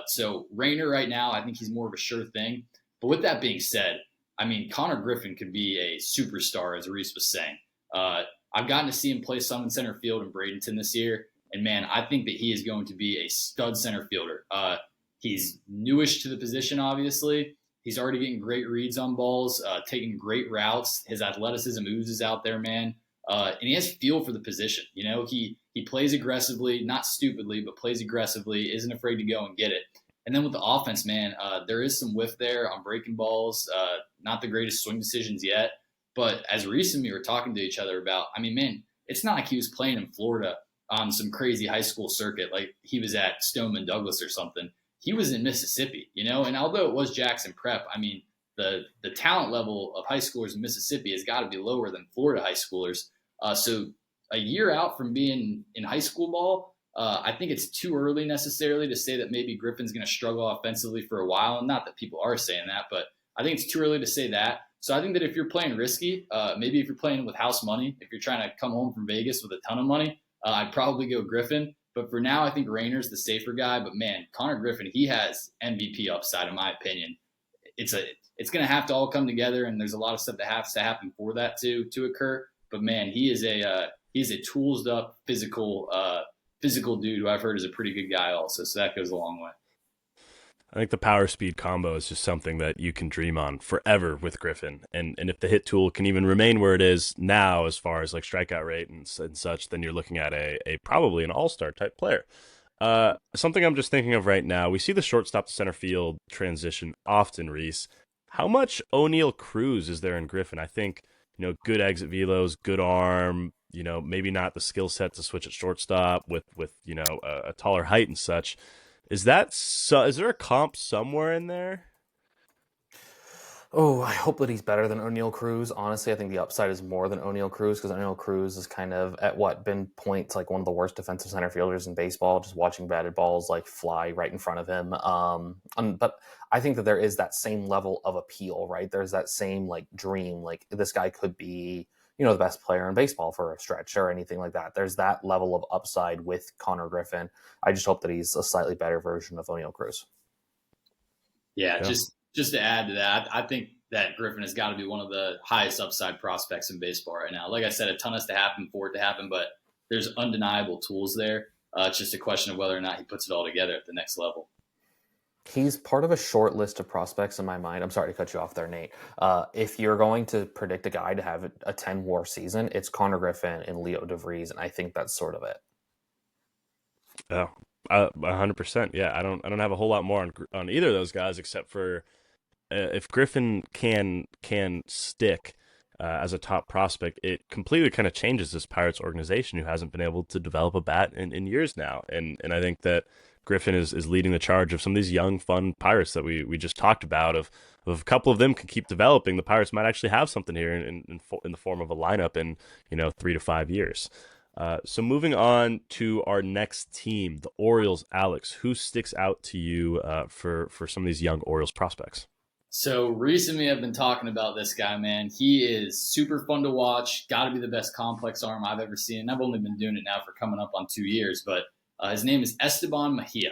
Speaker 5: So Rayner right now, I think he's more of a sure thing. But with that being said, I mean, Connor Griffin could be a superstar, as Rhys was saying. I've gotten to see him play some in center field in Bradenton this year. And, man, I think that he is going to be a stud center fielder. He's newish to the position, obviously. He's already getting great reads on balls, taking great routes. His athleticism oozes out there, man. And he has feel for the position. He plays aggressively, not stupidly, but plays aggressively, isn't afraid to go and get it. And then with the offense, man, there is some whiff there on breaking balls. Not the greatest swing decisions yet. But as Rhys and me were talking to each other about, I mean, man, it's not like he was playing in Florida on some crazy high school circuit like he was at Stoneman Douglas or something. He was in Mississippi, and although it was Jackson Prep, I mean, the talent level of high schoolers in Mississippi has got to be lower than Florida high schoolers. So a year out from being in high school ball, I think it's too early necessarily to say that maybe Griffin's going to struggle offensively for a while. And not that people are saying that, but I think it's too early to say that. So I think that if you're playing risky, maybe if you're playing with house money, if you're trying to come home from Vegas with a ton of money, I'd probably go Griffin. But for now, I think Rayner's the safer guy. But, man, Connor Griffin, he has MVP upside, in my opinion. It's going to have to all come together, and there's a lot of stuff that has to happen for that to occur. But, man, he is a tools-up, physical dude who I've heard is a pretty good guy also. So that goes a long way.
Speaker 2: I think the power speed combo is just something that you can dream on forever with Griffin. And if the hit tool can even remain where it is now, as far as like strikeout rate and such, then you're looking at a probably an all-star type player. Something I'm just thinking of right now, we see the shortstop to center field transition often, Rhys. How much O'Neal Cruz is there in Griffin? I think, good exit velos, good arm, maybe not the skill set to switch at shortstop with a taller height and such. Is there a comp somewhere in there?
Speaker 3: Oh, I hope that he's better than O'Neal Cruz. Honestly, I think the upside is more than O'Neal Cruz, because O'Neal Cruz is kind of been points like one of the worst defensive center fielders in baseball, just watching batted balls fly right in front of him. But I think that there is that same level of appeal, right? There's that same dream, this guy could be, the best player in baseball for a stretch or anything like that. There's that level of upside with Connor Griffin. I just hope that he's a slightly better version of O'Neal Cruz.
Speaker 5: Yeah. Just to add to that, I think that Griffin has got to be one of the highest upside prospects in baseball right now. Like I said, a ton has to happen for it to happen, but there's undeniable tools there. It's just a question of whether or not he puts it all together at the next level.
Speaker 3: He's part of a short list of prospects in my mind. I'm sorry to cut you off there, Nate. If you're going to predict a guy to have a 10-WAR season, it's Connor Griffin and Leo DeVries, and I think that's sort of it.
Speaker 2: Oh, 100%. Yeah, I don't have a whole lot more on either of those guys, except for if Griffin can stick as a top prospect, it completely kind of changes this Pirates organization, who hasn't been able to develop a bat in years now. And I think that Griffin is leading the charge of some of these young, fun Pirates that we just talked about. Of a couple of them can keep developing, the Pirates might actually have something here in the form of a lineup in 3 to 5 years. So moving on to our next team, the Orioles. Alex, who sticks out to you for some of these young Orioles prospects?
Speaker 5: So recently I've been talking about this guy, man. He is super fun to watch. Got to be the best complex arm I've ever seen. I've only been doing it now for coming up on 2 years, but his name is Esteban Mejia.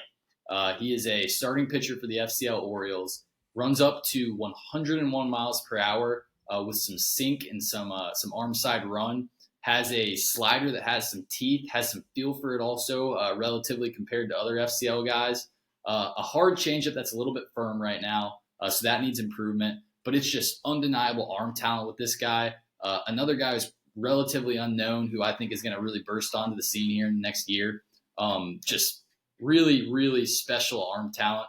Speaker 5: He is a starting pitcher for the FCL Orioles. Runs up to 101 miles per hour with some sink and some arm side run. Has a slider that has some teeth, has some feel for it also, relatively compared to other FCL guys. A hard changeup that's a little bit firm right now. So that needs improvement, but it's just undeniable arm talent with this guy. Another guy who's relatively unknown who I think is going to really burst onto the scene here in the next year. Just really, really special arm talent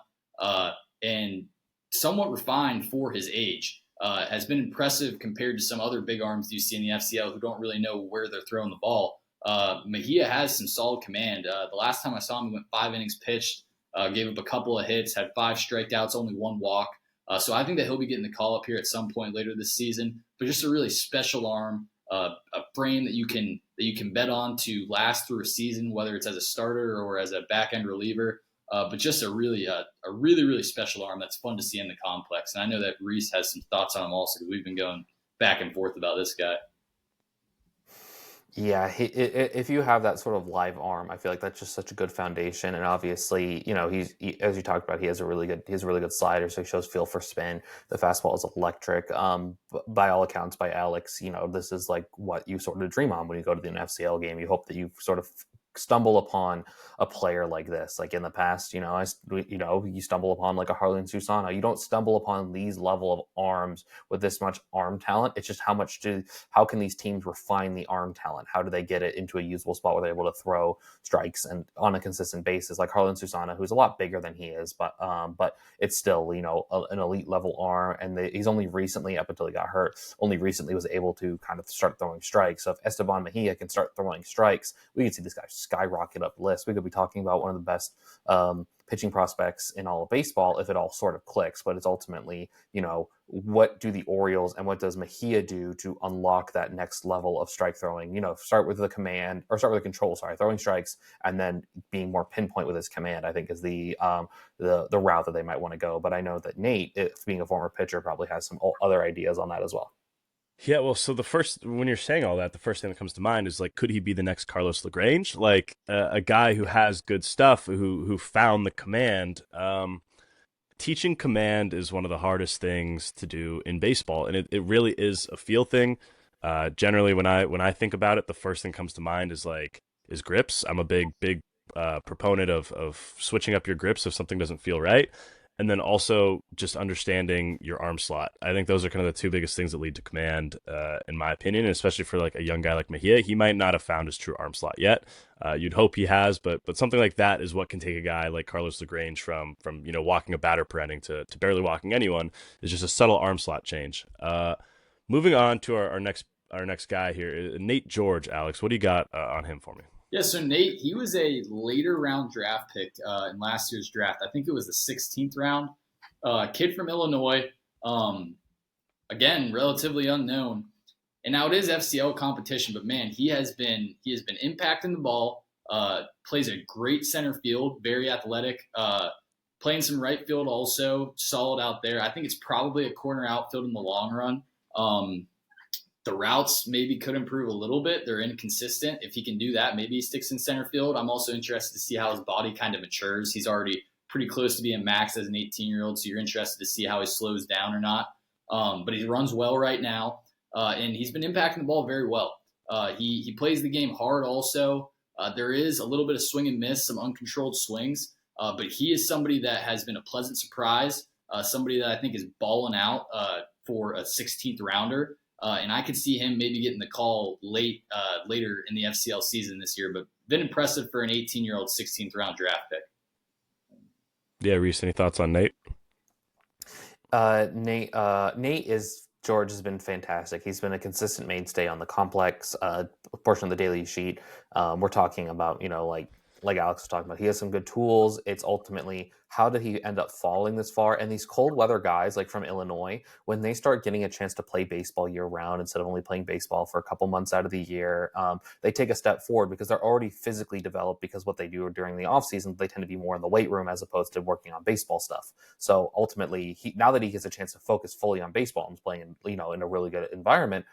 Speaker 5: and somewhat refined for his age. Has been impressive compared to some other big arms you see in the FCL who don't really know where they're throwing the ball. Mejia has some solid command. The last time I saw him, he went 5 innings pitched, gave up a couple of hits, had 5 strikeouts, only 1 walk. So I think that he'll be getting the call up here at some point later this season. But just a really special arm, a frame that you can bet on to last through a season, whether it's as a starter or as a back end reliever. But just a really, really special arm that's fun to see in the complex. And I know that Rhys has some thoughts on him also, because we've been going back and forth about this guy.
Speaker 3: Yeah, if you have that sort of live arm, I feel like that's just such a good foundation. And obviously, as you talked about, he has a really good slider, so he shows feel for spin. The fastball is electric. By all accounts, by Alex, this is like what you sort of dream on when you go to the FCL game. You hope that you sort of stumble upon a player like this. Like in the past, you stumble upon like a Harlan Susana. You don't stumble upon these level of arms with this much arm talent. It's just how can these teams refine the arm talent? How do they get it into a usable spot where they're able to throw strikes and on a consistent basis? Like Harlan Susana, who's a lot bigger than he is, but it's still an elite level arm. And he's only recently, up until he got hurt, was able to kind of start throwing strikes. So if Esteban Mejia can start throwing strikes, we can see this guy skyrocket up the list. We could be talking about one of the best pitching prospects in all of baseball if it all sort of clicks. But it's ultimately, what do the Orioles and what does Mejia do to unlock that next level of strike throwing? Start with the control, throwing strikes, and then being more pinpoint with his command, I think is the route that they might want to go. But I know that Nate, being a former pitcher, probably has some other ideas on that as well.
Speaker 2: Yeah, well, so when you're saying all that, the first thing that comes to mind is like, could he be the next Carlos LaGrange? Like a guy who has good stuff, who found the command. Teaching command is one of the hardest things to do in baseball, and it really is a feel thing. Generally, when I think about it, the first thing that comes to mind is grips. I'm a big proponent of switching up your grips if something doesn't feel right. And then also just understanding your arm slot. I think those are kind of the 2 biggest things that lead to command, in my opinion, and especially for like a young guy like Mejia. He might not have found his true arm slot yet. You'd hope he has, but something like that is what can take a guy like Carlos LaGrange from walking a batter per inning to barely walking anyone. Is just a subtle arm slot change. Moving on to our next guy here, Nate George. Alex, what do you got on him for me?
Speaker 5: Yeah, so Nate, he was a later round draft pick in last year's draft. I think it was the 16th round. Kid from Illinois. Again, relatively unknown. And now it is FCL competition, but man, he has been impacting the ball. Plays a great center field, very athletic. Playing some right field also, solid out there. I think it's probably a corner outfield in the long run. The routes maybe could improve a little bit. They're inconsistent. If he can do that, maybe he sticks in center field. I'm also interested to see how his body kind of matures. He's already pretty close to being maxed as an 18-year-old, so you're interested to see how he slows down or not. But he runs well right now, and he's been impacting the ball very well. He plays the game hard also. There is a little bit of swing and miss, some uncontrolled swings, but he is somebody that has been a pleasant surprise, somebody that I think is balling out for a 16th rounder. And I could see him maybe getting the call later in the FCL season this year, but been impressive for an 18-year-old 16th round draft pick.
Speaker 2: Yeah, Rhys, any thoughts on Nate?
Speaker 3: George has been fantastic. He's been a consistent mainstay on the complex portion of the daily sheet. We're talking about, like Alex was talking about, he has some good tools. It's ultimately, how did he end up falling this far? And these cold weather guys like from Illinois, when they start getting a chance to play baseball year round instead of only playing baseball for a couple months out of the year, they take a step forward because they're already physically developed, because what they do during the off season, they tend to be more in the weight room as opposed to working on baseball stuff. So ultimately, now that he gets a chance to focus fully on baseball and is playing, in a really good environment,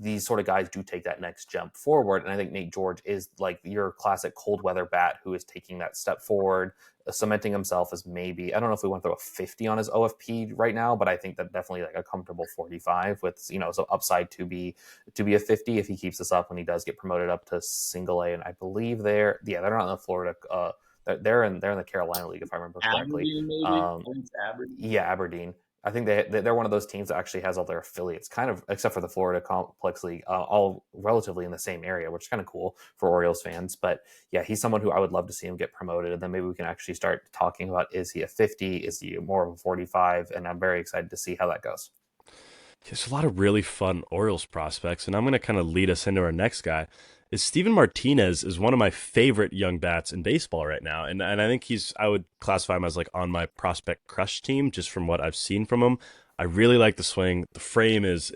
Speaker 3: these sort of guys do take that next jump forward. And I think Nate George is like your classic cold weather bat who is taking that step forward, cementing himself as maybe, I don't know if we went through a 50 on his OFP right now, but I think that definitely like a comfortable 45 with, so upside to be a 50 if he keeps this up when he does get promoted up to single A. And I believe they're not in the Florida, they're in the Carolina League, if I remember correctly.
Speaker 5: Aberdeen, maybe? I think it's Aberdeen.
Speaker 3: Yeah, Aberdeen. I think they're one of those teams that actually has all their affiliates, kind of, except for the Florida Complex League, all relatively in the same area, which is kind of cool for Orioles fans. But yeah, he's someone who I would love to see him get promoted. And then maybe we can actually start talking about, is he a 50? Is he more of a 45? And I'm very excited to see how that goes.
Speaker 2: There's a lot of really fun Orioles prospects, and I'm going to kind of lead us into our next guy. Is Steven Martinez is one of my favorite young bats in baseball right now. And I think I would classify him as like on my prospect crush team, just from what I've seen from him. I really like the swing. The frame is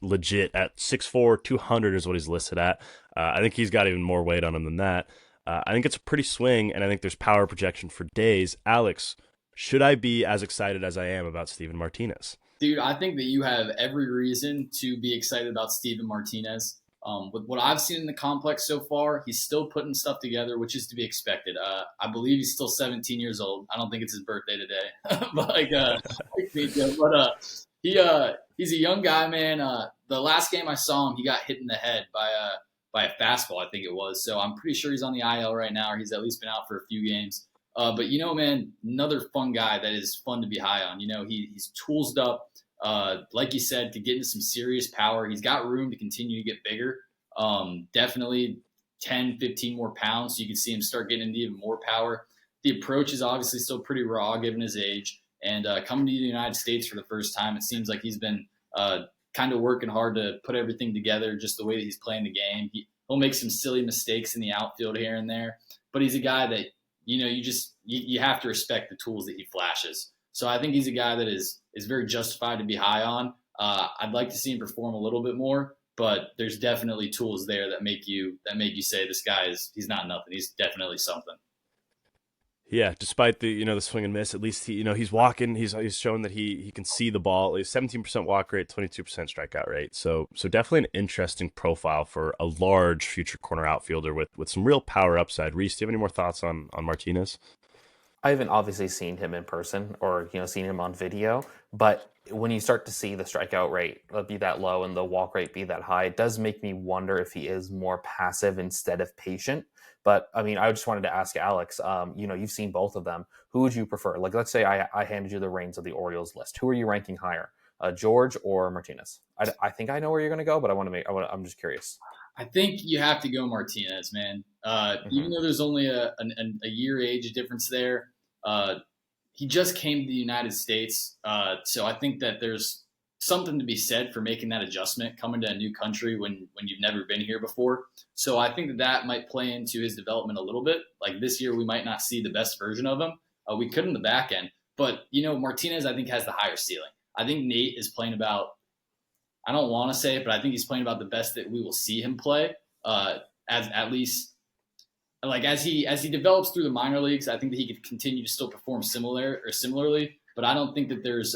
Speaker 2: legit at 6'4", 200 is what he's listed at. I think he's got even more weight on him than that. I think it's a pretty swing, and I think there's power projection for days. Alex, should I be as excited as I am about Steven Martinez?
Speaker 5: Dude, I think that you have every reason to be excited about Steven Martinez. With what I've seen in the complex so far, he's still putting stuff together, which is to be expected. I believe he's still 17 years old. I don't think it's his birthday today, but he's a young guy, man. The last game I saw him, he got hit in the head by a fastball, I think it was. So I'm pretty sure he's on the IL right now, or he's at least been out for a few games. But man, another fun guy that is fun to be high on. He's toolsed up. Like you said, to get into some serious power. He's got room to continue to get bigger. Definitely 10, 15 more pounds, so you can see him start getting into even more power. The approach is obviously still pretty raw given his age. And coming to the United States for the first time, it seems like he's been kind of working hard to put everything together just the way that he's playing the game. He'll make some silly mistakes in the outfield here and there, but he's a guy that, you have to respect the tools that he flashes. So I think he's a guy that is very justified to be high on. I'd like to see him perform a little bit more, but there's definitely tools there that make you say this guy he's not nothing. He's definitely something.
Speaker 2: Yeah, despite the the swing and miss, at least he's walking. He's shown that he can see the ball. He's 17% walk rate, 22% strikeout rate. So definitely an interesting profile for a large future corner outfielder with some real power upside. Rhys, do you have any more thoughts on Martinez?
Speaker 3: I haven't obviously seen him in person or seen him on video, but when you start to see the strikeout rate be that low and the walk rate be that high, it does make me wonder if he is more passive instead of patient. But I mean, I just wanted to ask Alex, you've seen both of them. Who would you prefer? Like, let's say I handed you the reins of the Orioles list. Who are you ranking higher, George or Martinez? I think I know where you're going to go, but I'm just curious.
Speaker 5: I think you have to go Martinez, man. Even though there's only a year age difference there, he just came to the United States. So I think that there's something to be said for making that adjustment, coming to a new country when you've never been here before. So I think that might play into his development a little bit. Like this year, we might not see the best version of him. We could in the back end. But, Martinez, I think, has the higher ceiling. I think Nate is playing about, I don't want to say it, but I think he's playing about the best that we will see him play. At least, like as he develops through the minor leagues, I think that he could continue to still perform similarly. But I don't think that there's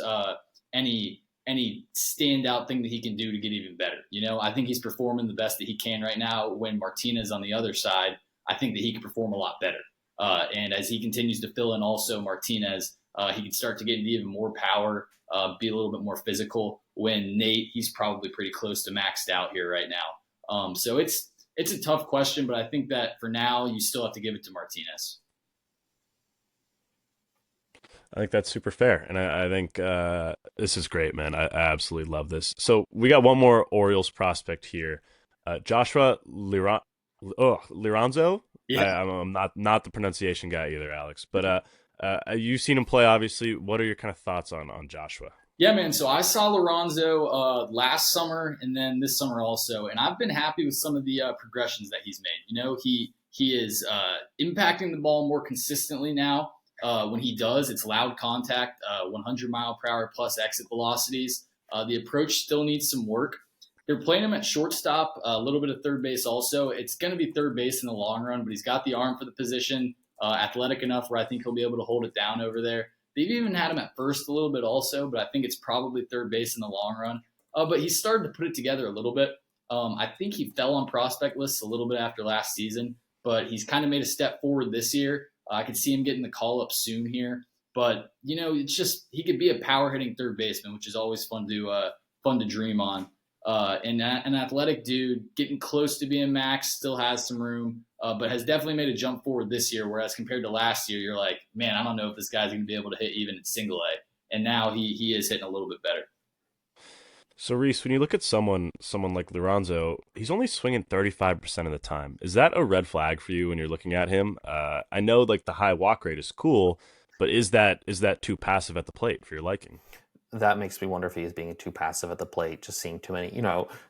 Speaker 5: any standout thing that he can do to get even better. I think he's performing the best that he can right now. When Martinez on the other side, I think that he can perform a lot better. And as he continues to fill in also Martinez, he can start to get into even more power, be a little bit more physical. When Nate, he's probably pretty close to maxed out here right now. So it's a tough question, but I think that for now, you still have to give it to Martinez.
Speaker 2: I think that's super fair. And I think this is great, man. I absolutely love this. So we got one more Orioles prospect here. Joshua Liranzo.
Speaker 5: Yeah.
Speaker 2: I'm not the pronunciation guy either, Alex. But you've seen him play, obviously. What are your kind of thoughts on Joshua?
Speaker 5: Yeah, man. So I saw Liranzo last summer and then this summer also. And I've been happy with some of the progressions that he's made. He is impacting the ball more consistently now. When he does, it's loud contact, 100 mile per hour plus exit velocities. The approach still needs some work. They're playing him at shortstop, a little bit of third base also. It's going to be third base in the long run, but he's got the arm for the position, athletic enough where I think he'll be able to hold it down over there. They've even had him at first a little bit also, but I think it's probably third base in the long run. But he's started to put it together a little bit. I think he fell on prospect lists a little bit after last season, but he's kind of made a step forward this year. I could see him getting the call up soon here. But, it's just he could be a power hitting third baseman, which is always fun to dream on. And an athletic dude getting close to being max, still has some room, but has definitely made a jump forward this year. Whereas compared to last year, you're like, man, I don't know if this guy's going to be able to hit even in single A. And now he is hitting a little bit better.
Speaker 2: So Rhys, when you look at someone like Lorenzo, he's only swinging 35% of the time. Is that a red flag for you when you're looking at him? I know like the high walk rate is cool, but is that too passive at the plate for your liking?
Speaker 3: That makes me wonder if he is being too passive at the plate, just seeing too many,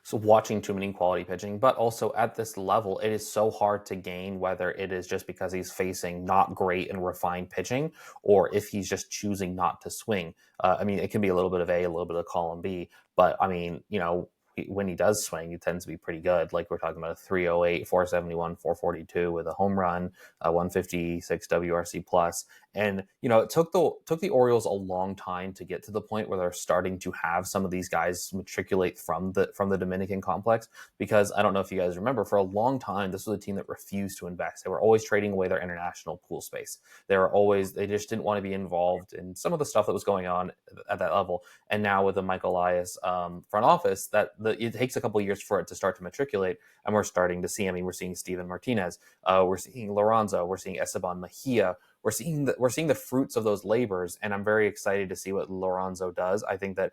Speaker 3: so watching too many quality pitching. But also at this level, it is so hard to gain whether it is just because he's facing not great and refined pitching, or if he's just choosing not to swing. It can be a little bit of A, a little bit of column B, but when he does swing, he tends to be pretty good. Like we're talking about a 308, 471, 442 with a home run, 156 WRC plus. And, it took the Orioles a long time to get to the point where they're starting to have some of these guys matriculate from the Dominican complex, because I don't know if you guys remember, for a long time, this was a team that refused to invest. They were always trading away their international pool space. They just didn't want to be involved in some of the stuff that was going on at that level. And now with the Mike Elias front office, it takes a couple of years for it to start to matriculate, and we're starting to see. We're seeing Steven Martinez, we're seeing Lorenzo, we're seeing Esteban Mejia. We're seeing the fruits of those labors, and I'm very excited to see what Lorenzo does. I think that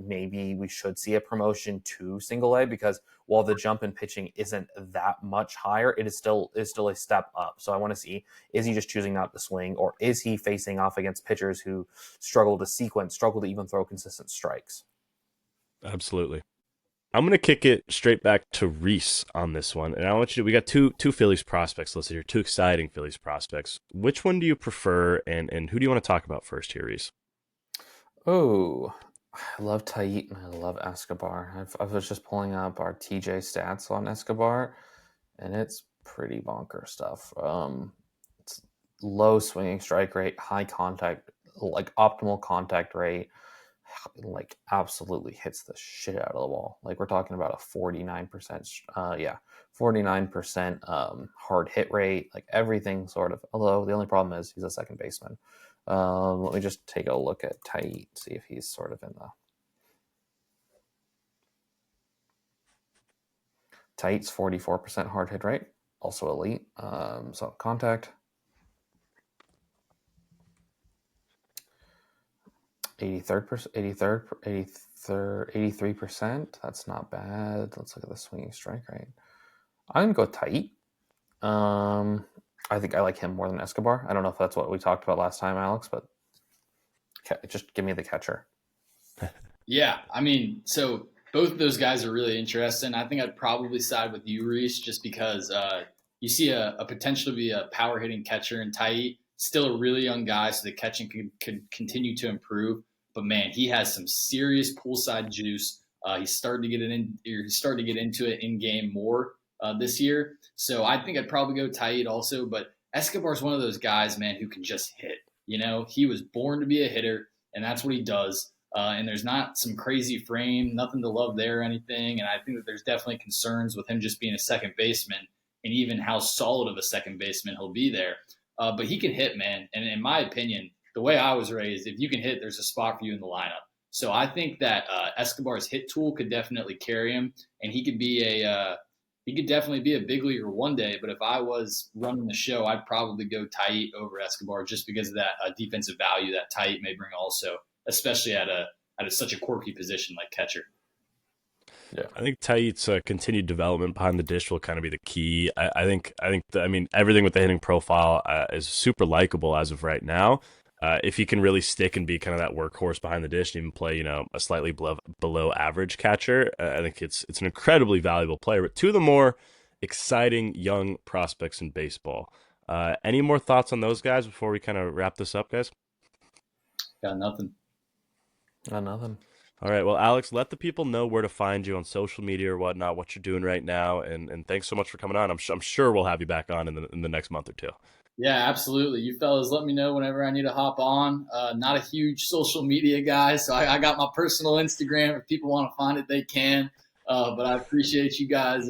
Speaker 3: maybe we should see a promotion to single A, because while the jump in pitching isn't that much higher, it is still a step up. So I want to see, is he just choosing not to swing, or is he facing off against pitchers who struggle to even throw consistent strikes?
Speaker 2: Absolutely. I'm going to kick it straight back to Rhys on this one. And we got two Phillies prospects listed here, two exciting Phillies prospects. Which one do you prefer, and who do you want to talk about first here, Rhys?
Speaker 3: Oh, I love Tait and I love Escobar. I was just pulling up our TJ stats on Escobar, and it's pretty bonker stuff. It's low swinging strike rate, high contact, like optimal contact rate, like absolutely hits the shit out of the ball. Like we're talking about a 49% hard hit rate, like everything sort of. Although the only problem is he's a second baseman. Let me just take a look at Tait, see if he's sort of in the. Tait's 44% hard hit rate, also elite. So contact. 83%. That's not bad. Let's look at the swinging strike rate. I'm gonna go Tait. I think I like him more than Escobar. I don't know if that's what we talked about last time, Alex, but just give me the catcher.
Speaker 5: Yeah, so both of those guys are really interesting. I think I'd probably side with you, Rhys, just because you see a potential to be a power hitting catcher in Tait. Still a really young guy, so the catching could continue to improve. But man, he has some serious poolside juice. He's starting to get into it in game more this year. So I think I'd probably go Tait also. But Escobar's one of those guys, man, who can just hit. He was born to be a hitter, and that's what he does. And there's not some crazy frame, nothing to love there or anything. And I think that there's definitely concerns with him just being a second baseman, and even how solid of a second baseman he'll be there. But he can hit, man. And in my opinion, the way I was raised, if you can hit, there's a spot for you in the lineup. So I think that Escobar's hit tool could definitely carry him, and he could definitely be a big leaguer one day. But if I was running the show, I'd probably go Tait over Escobar, just because of that defensive value that Tait may bring also, especially at such a quirky position like catcher.
Speaker 2: Yeah, I think Tait's continued development behind the dish will kind of be the key. I think everything with the hitting profile is super likable as of right now. If he can really stick and be kind of that workhorse behind the dish and even play, a slightly below average catcher, I think it's an incredibly valuable player. But two of the more exciting young prospects in baseball. Any more thoughts on those guys before we kind of wrap this up, guys?
Speaker 5: Got nothing.
Speaker 3: Got nothing.
Speaker 2: All right. Well, Alex, let the people know where to find you on social media or whatnot, what you're doing right now, and thanks so much for coming on. I'm sure we'll have you back on in the next month or two.
Speaker 5: Yeah, absolutely. You fellas let me know whenever I need to hop on. Not a huge social media guy, so I got my personal Instagram. If people want to find it, they can. But I appreciate you guys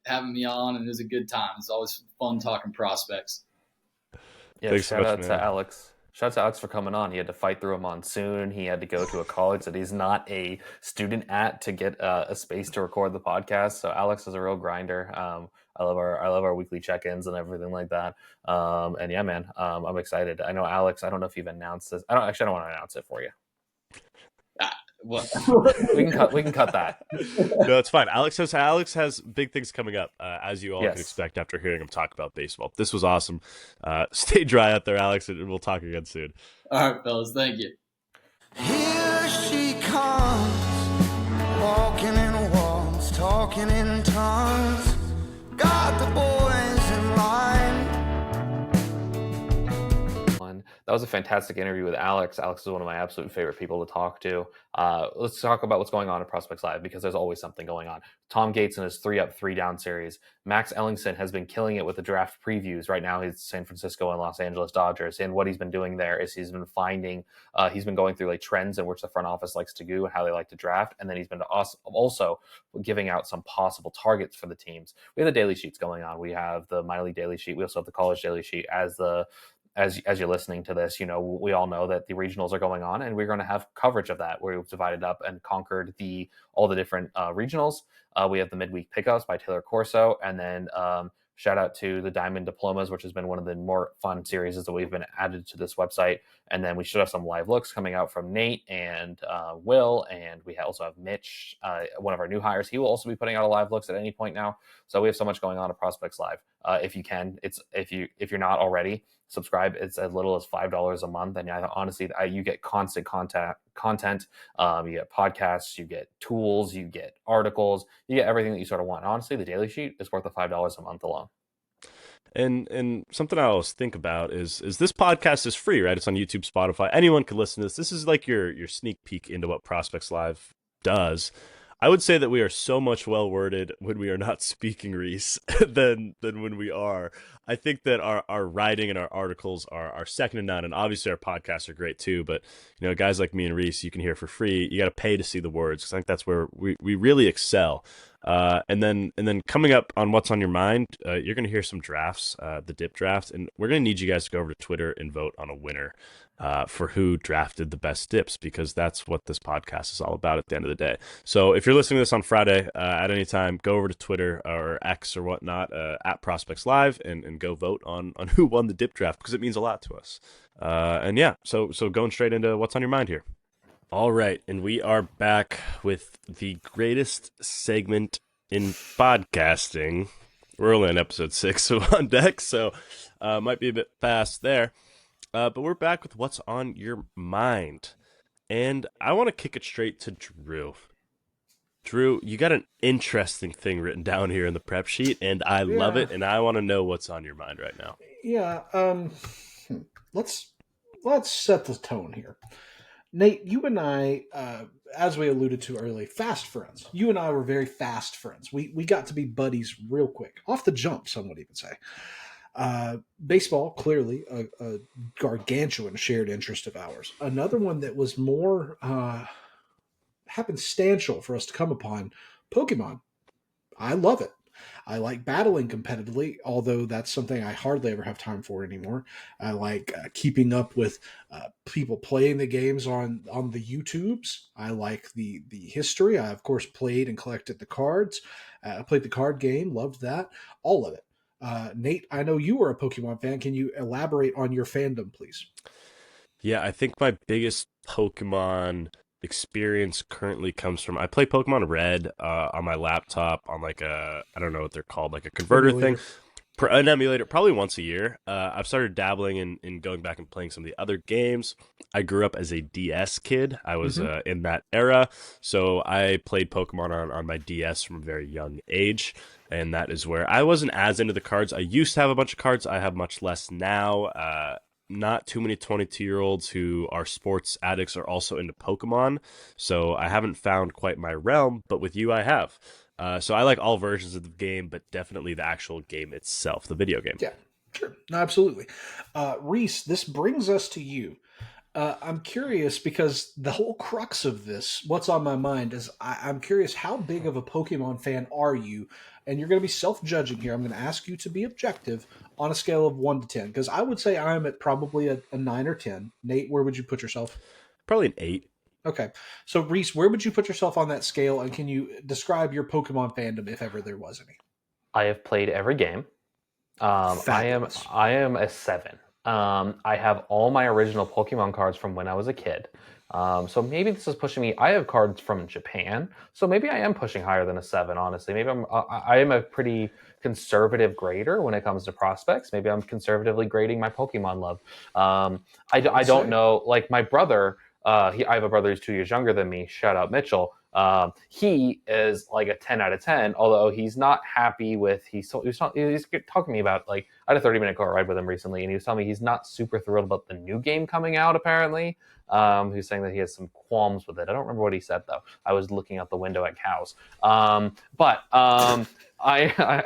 Speaker 5: having me on, and it was a good time. It's always fun talking prospects.
Speaker 3: Yeah,
Speaker 2: Thanks so
Speaker 3: shout
Speaker 2: much,
Speaker 3: out
Speaker 2: man.
Speaker 3: to Alex. Shout out to Alex for coming on. He had to fight through a monsoon. He had to go to a college that he's not a student at to get a space to record the podcast. So Alex is a real grinder. I love our weekly check-ins and everything like that. And yeah, man, I'm excited. I know Alex. I don't know if you've announced this. I don't want to announce it for you.
Speaker 5: What?
Speaker 3: We can cut that.
Speaker 2: No, it's fine. Alex has big things coming up, as you all
Speaker 3: Yes.
Speaker 2: can expect after hearing him talk about baseball. This was awesome. Stay dry out there, Alex, and we'll talk again soon.
Speaker 5: All right, fellas. Thank you.
Speaker 1: Here she comes, walking in walls, talking in tongues. Got the boys in line.
Speaker 3: That was a fantastic interview with Alex. Alex is one of my absolute favorite people to talk to. Let's talk about what's going on at Prospects Live, because there's always something going on. Tom Gates in his 3-up, 3-down series. Max Ellingson has been killing it with the draft previews. Right now he's San Francisco and Los Angeles Dodgers. And what he's been doing there is he's been going through like trends in which the front office likes to do and how they like to draft. And then he's been also giving out some possible targets for the teams. We have the daily sheets going on. We have the MiLB daily sheet. We also have the college daily sheet. As you're listening to this, we all know that the regionals are going on, and we're going to have coverage of that. We've divided up and conquered all the different regionals. We have the midweek pickups by Taylor Corso, and then shout out to the Diamond Diplomas, which has been one of the more fun series that we've been added to this website. And then we should have some live looks coming out from Nate and Will, and we also have Mitch, one of our new hires. He will also be putting out a live looks at any point now. So we have so much going on at Prospects Live. If you can, if you're not already, subscribe. It's as little as $5 a month, and honestly, you get constant content. You get podcasts, you get tools, you get articles, you get everything that you sort of want. Honestly, the daily sheet is worth the $5 a month alone.
Speaker 2: And something I always think about is this podcast is free, right? It's on YouTube, Spotify. Anyone can listen to this. This is like your sneak peek into what Prospects Live does. I would say that we are so much well worded when we are not speaking, Rhys, than when we are. I think that our writing and our articles are second to none, and obviously our podcasts are great too. But guys like me and Rhys, you can hear for free. You got to pay to see the words, because I think that's where we really excel. And then coming up on What's on Your Mind, you're going to hear some drafts, the dip draft, and we're going to need you guys to go over to Twitter and vote on a winner for who drafted the best dips, because that's what this podcast is all about at the end of the day. So if you're listening to this on Friday at any time, go over to Twitter or X or whatnot at Prospects Live and go vote on who won the dip draft, because it means a lot to us. And yeah, so going straight into What's on Your Mind here. All right, and we are back with the greatest segment in podcasting. We're only on episode 6, so on deck, so might be a bit fast there. But we're back with What's on Your Mind. And I want to kick it straight to Drew. Drew, you got an interesting thing written down here in the prep sheet, and I love it, and I want to know what's on your mind right now.
Speaker 6: Yeah, let's set the tone here. Nate, you and I, as we alluded to earlier, fast friends. You and I were very fast friends. We got to be buddies real quick. Off the jump, some would even say. Baseball, clearly, a gargantuan shared interest of ours. Another one that was more happenstantial for us to come upon, Pokemon. I love it. I like battling competitively, although that's something I hardly ever have time for anymore. I like keeping up with people playing the games on the YouTubes. I like the history. I, of course, played and collected the cards. I played the card game, loved that, all of it. Nate, I know you are a Pokemon fan. Can you elaborate on your fandom, please?
Speaker 2: Yeah, I think my biggest Pokemon experience currently comes from, I play Pokemon Red on my laptop on like I don't know what they're called, like a converter thing. An emulator, probably once a year. I've started dabbling in going back and playing some of the other games. I grew up as a DS kid. I was in that era, so I played Pokemon on my DS from a very young age, and that is where I wasn't as into the cards. I used to have a bunch of cards. I have much less now. Not too many 22-year-olds who are sports addicts are also into Pokemon, so I haven't found quite my realm, but with you I have. So I like all versions of the game, but definitely the actual game itself, the video game.
Speaker 6: Yeah, sure. No, absolutely. Rhys, this brings us to you. I'm curious because the whole crux of this, what's on my mind, is I'm curious, how big of a Pokemon fan are you? And you're going to be self-judging here. I'm going to ask you to be objective on a scale of 1 to 10, because I would say I'm at probably a 9 or 10. Nate, where would you put yourself?
Speaker 2: Probably an 8.
Speaker 6: Okay. So, Rhys, where would you put yourself on that scale, and can you describe your Pokemon fandom, if ever there was any?
Speaker 3: I have played every game.
Speaker 6: Fabulous.
Speaker 3: I am a 7. I have all my original Pokemon cards from when I was a kid. So maybe this is pushing me. I have cards from Japan, so maybe I am pushing higher than a 7. Honestly, maybe I am a pretty conservative grader when it comes to prospects. Maybe I'm conservatively grading my Pokemon love. I don't know. Like my brother, I have a brother who's 2 years younger than me. Shout out Mitchell. He is like a 10 out of 10, although he's not happy with, he's talking to me about, like, I had a 30-minute car ride with him recently, and he was telling me he's not super thrilled about the new game coming out, apparently. He was saying that he has some qualms with it. I don't remember what he said, though. I was looking out the window at cows. I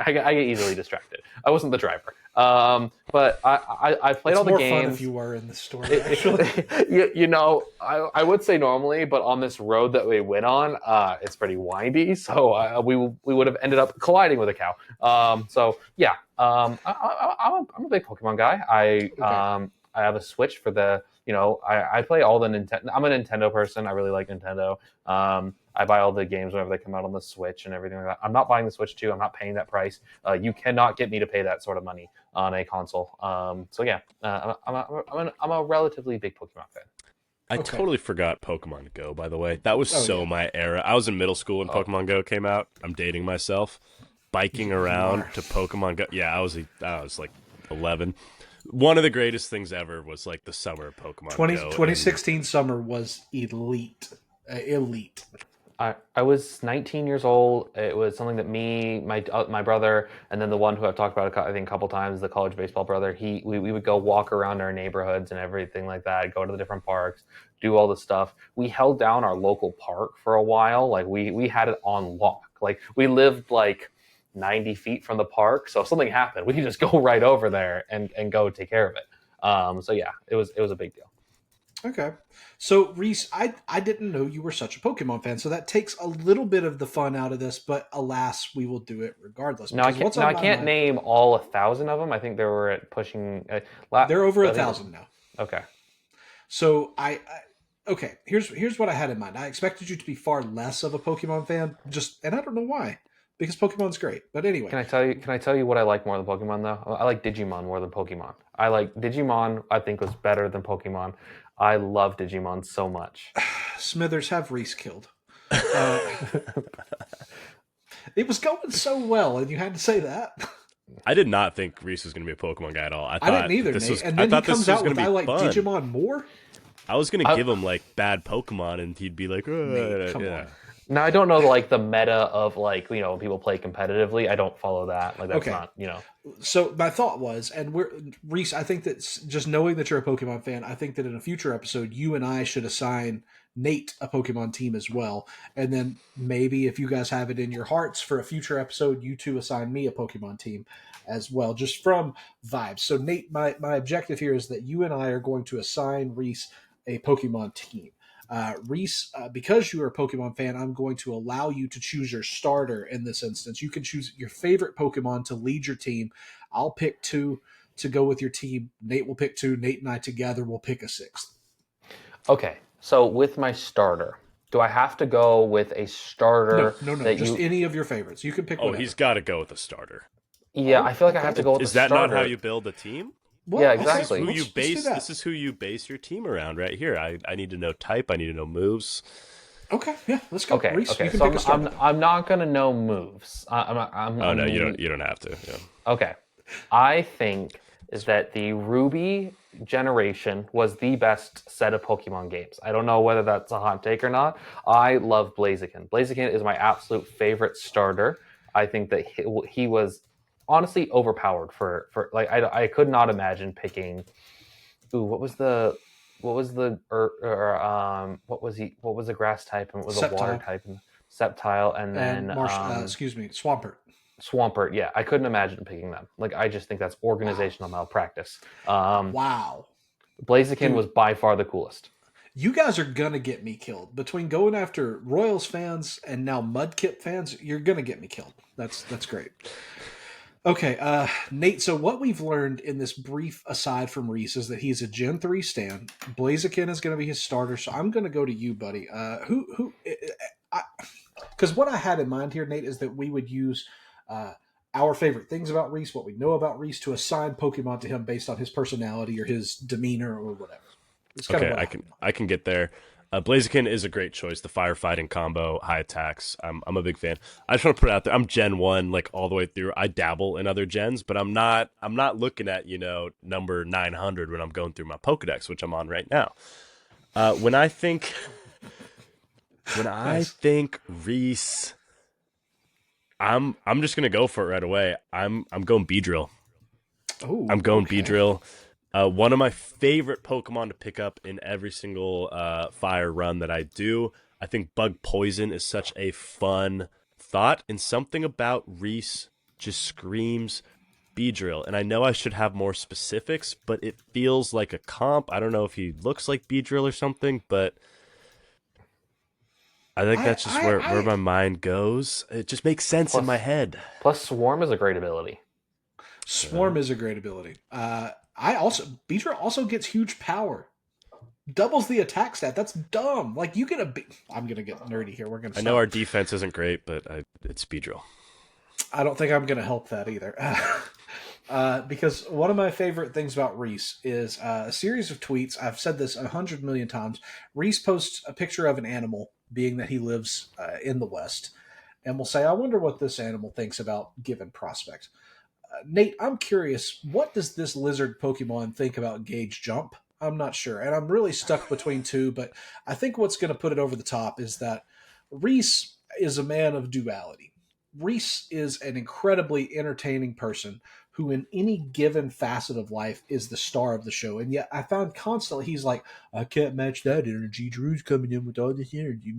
Speaker 3: get easily distracted. I wasn't the driver. But I played
Speaker 6: It's
Speaker 3: all the
Speaker 6: more
Speaker 3: games.
Speaker 6: fun if you were in the story, actually.
Speaker 3: I would say normally, but on this road that we went on, it's pretty windy, so we would have ended up colliding with a cow. I'm a big Pokemon guy. I have a Switch for the, I play all the Nintendo. I'm a Nintendo person. I really like Nintendo. I buy all the games whenever they come out on the Switch and everything like that. I'm not buying the Switch 2. I'm not paying that price. You cannot get me to pay that sort of money on a console. I'm a relatively big Pokemon fan.
Speaker 2: I totally forgot Pokemon Go, by the way. That was my era. I was in middle school when Pokemon Go came out. I'm dating myself. Biking around to Pokemon Go. Yeah, I was like 11. One of the greatest things ever was like the summer of Pokemon Go.
Speaker 6: 2016 summer was elite. Elite.
Speaker 3: I was 19 years old. It was something that me, my brother, and then the one who I've talked about I think a couple times, the college baseball brother. We would go walk around our neighborhoods and everything like that. Go to the different parks, do all the stuff. We held down our local park for a while. Like we had it on lock. Like we lived like 90 feet from the park, so if something happened, we could just go right over there and go take care of it. So yeah, it was a big deal.
Speaker 6: Okay. So, Rhys, I didn't know you were such a Pokemon fan, so that takes a little bit of the fun out of this, but alas, we will do it regardless.
Speaker 3: No, I can't name all 1,000 of them. I think they were at pushing...
Speaker 6: they're over 1,000 now.
Speaker 3: Okay.
Speaker 6: So, okay, here's what I had in mind. I expected you to be far less of a Pokemon fan, and I don't know why, because Pokemon's great. But anyway.
Speaker 3: Can I tell you what I like more than Pokemon, though? I like Digimon more than Pokemon. Digimon, I think, was better than Pokemon. I love Digimon so much.
Speaker 6: Smithers, have Rhys killed. It was going so well, and you had to say that.
Speaker 2: I did not think Rhys was going to be a Pokemon guy at all. I
Speaker 6: didn't either, Nate. And then he comes out with, I like fun. Digimon more?
Speaker 2: I was going to give him, like, bad Pokemon, and he'd be like,
Speaker 6: Nate, come on.
Speaker 3: Now, I don't know, like, the meta of, like, when people play competitively. I don't follow that. Like, that's not,
Speaker 6: So my thought was, and Rhys, I think that just knowing that you're a Pokemon fan, I think that in a future episode, you and I should assign Nate a Pokemon team as well. And then maybe if you guys have it in your hearts for a future episode, you two assign me a Pokemon team as well, just from vibes. So Nate, my objective here is that you and I are going to assign Rhys a Pokemon team. Rhys, because you are a Pokemon fan, I'm going to allow you to choose your starter in this instance. You can choose your favorite Pokemon to lead your team. I'll pick 2 to go with your team. Nate will pick 2. Nate and I together will pick a 6th.
Speaker 3: Okay, so with my starter, do I have to go with a starter?
Speaker 6: No. Just any of your favorites. You can pick whatever.
Speaker 2: He's got to go with a starter.
Speaker 3: Yeah, I feel like I have to go with a starter.
Speaker 2: Is that not how you build a team?
Speaker 6: Well,
Speaker 3: yeah, exactly.
Speaker 2: This is who you base your team around right here. I need to know type. I need to know moves.
Speaker 6: Okay, yeah, let's go.
Speaker 3: Okay,
Speaker 6: Rhys,
Speaker 3: okay.
Speaker 6: You can
Speaker 3: So
Speaker 6: pick a starter.
Speaker 3: I'm not gonna know moves.
Speaker 2: No, you don't have to. Yeah.
Speaker 3: Okay. I think is that the Ruby generation was the best set of Pokemon games. I don't know whether that's a hot take or not. I love Blaziken. Blaziken is my absolute favorite starter. I think that he was honestly overpowered for like I could not imagine picking. Ooh, what was the what was the grass type and what was the water
Speaker 6: Sceptile.
Speaker 3: type and Sceptile and
Speaker 6: And
Speaker 3: then
Speaker 6: Swampert.
Speaker 3: Swampert. Yeah, I couldn't imagine picking them. Like I just think that's organizational malpractice.
Speaker 6: Wow.
Speaker 3: Blaziken
Speaker 6: Dude.
Speaker 3: was by far the coolest.
Speaker 6: You guys are gonna get me killed. Between going after Royals fans and now Mudkip fans, you're gonna get me killed. That's great. Okay, Nate, so what we've learned in this brief aside from Rhys is that he's a Gen 3 stan. Blaziken is going to be his starter, so I'm going to go to you, buddy. Because what I had in mind here, Nate, is that we would use our favorite things about Rhys, what we know about Rhys, to assign Pokemon to him based on his personality or his demeanor or whatever. It's kind of
Speaker 2: I can get there. Blaziken is a great choice. The firefighting combo, high attacks. I'm a big fan. I just want to put it out there. I'm Gen 1 like all the way through. I dabble in other gens, but I'm not looking at, number 900 when I'm going through my Pokedex, which I'm on right now. When I think Rhys, I'm just gonna go for it right away. I'm going Beedrill.
Speaker 6: Oh,
Speaker 2: I'm going
Speaker 6: okay.
Speaker 2: Beedrill. One of my favorite Pokemon to pick up in every single fire run that I do. I think Bug Poison is such a fun thought, and something about Rhys just screams Beedrill. And I know I should have more specifics, but it feels like a comp. I don't know if he looks like Beedrill or something, but I think that's just where my mind goes. It just makes sense in my head.
Speaker 3: Plus, Swarm is a great ability.
Speaker 6: Swarm is a great ability. Beedrill also gets huge power. Doubles the attack stat. That's dumb. Like, you get I'm going to get nerdy here. We're going to
Speaker 2: I know our defense isn't great, but it's Beedrill.
Speaker 6: I don't think I'm going to help that either. Because one of my favorite things about Rhys is a series of tweets. I've said this 100 million times. Rhys posts a picture of an animal, being that he lives in the West, and will say, I wonder what this animal thinks about given prospect. Nate, I'm curious, what does this lizard Pokemon think about Gauge Jump? I'm not sure. And I'm really stuck between two, but I think what's going to put it over the top is that Rhys is a man of duality. Rhys is an incredibly entertaining person who in any given facet of life is the star of the show. And yet I found constantly he's like, I can't match that energy. Drew's coming in with all this energy.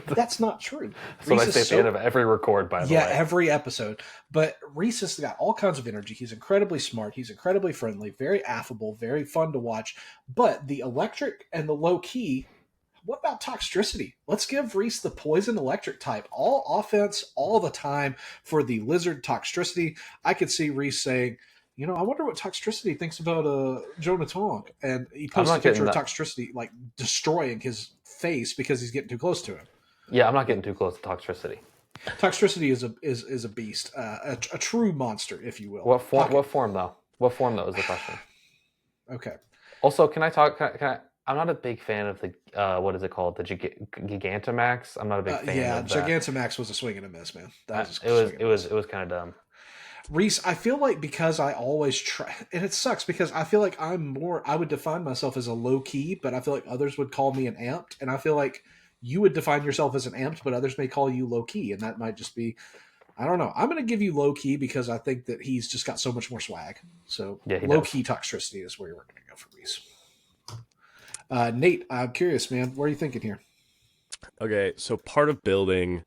Speaker 6: That's not true.
Speaker 3: So I say at the end of every record, by the way.
Speaker 6: Yeah, every episode. But Rhys has got all kinds of energy. He's incredibly smart. He's incredibly friendly, very affable, very fun to watch. But the electric and the low key, what about Toxtricity? Let's give Rhys the poison electric type. All offense, all the time for the lizard Toxtricity. I could see Rhys saying, I wonder what Toxtricity thinks about Jonah Tonk. And he posts a picture of Toxtricity like destroying his face because he's getting too close to him.
Speaker 3: Yeah, I'm not getting too close to Toxtricity.
Speaker 6: Toxtricity is a beast, a true monster, if you will.
Speaker 3: What form though? What form though is the question.
Speaker 6: Okay.
Speaker 3: Also, can I? I'm not a big fan of the what is it called? The Gigantamax. I'm not a big fan of that.
Speaker 6: Gigantamax was a swing and a miss, man.
Speaker 3: It was kind of dumb.
Speaker 6: Rhys, I feel like because I always try, and it sucks because I feel like I would define myself as a low key, but I feel like others would call me an amped, and I feel like you would define yourself as an amped, but others may call you low key, and that might just be, I don't know. I'm going to give you low key because I think that he's just got so much more swag. So yeah, low key Toxtricity is where we're going to go for Rhys. Nate, I'm curious, man. What are you thinking here?
Speaker 2: Okay, so part of building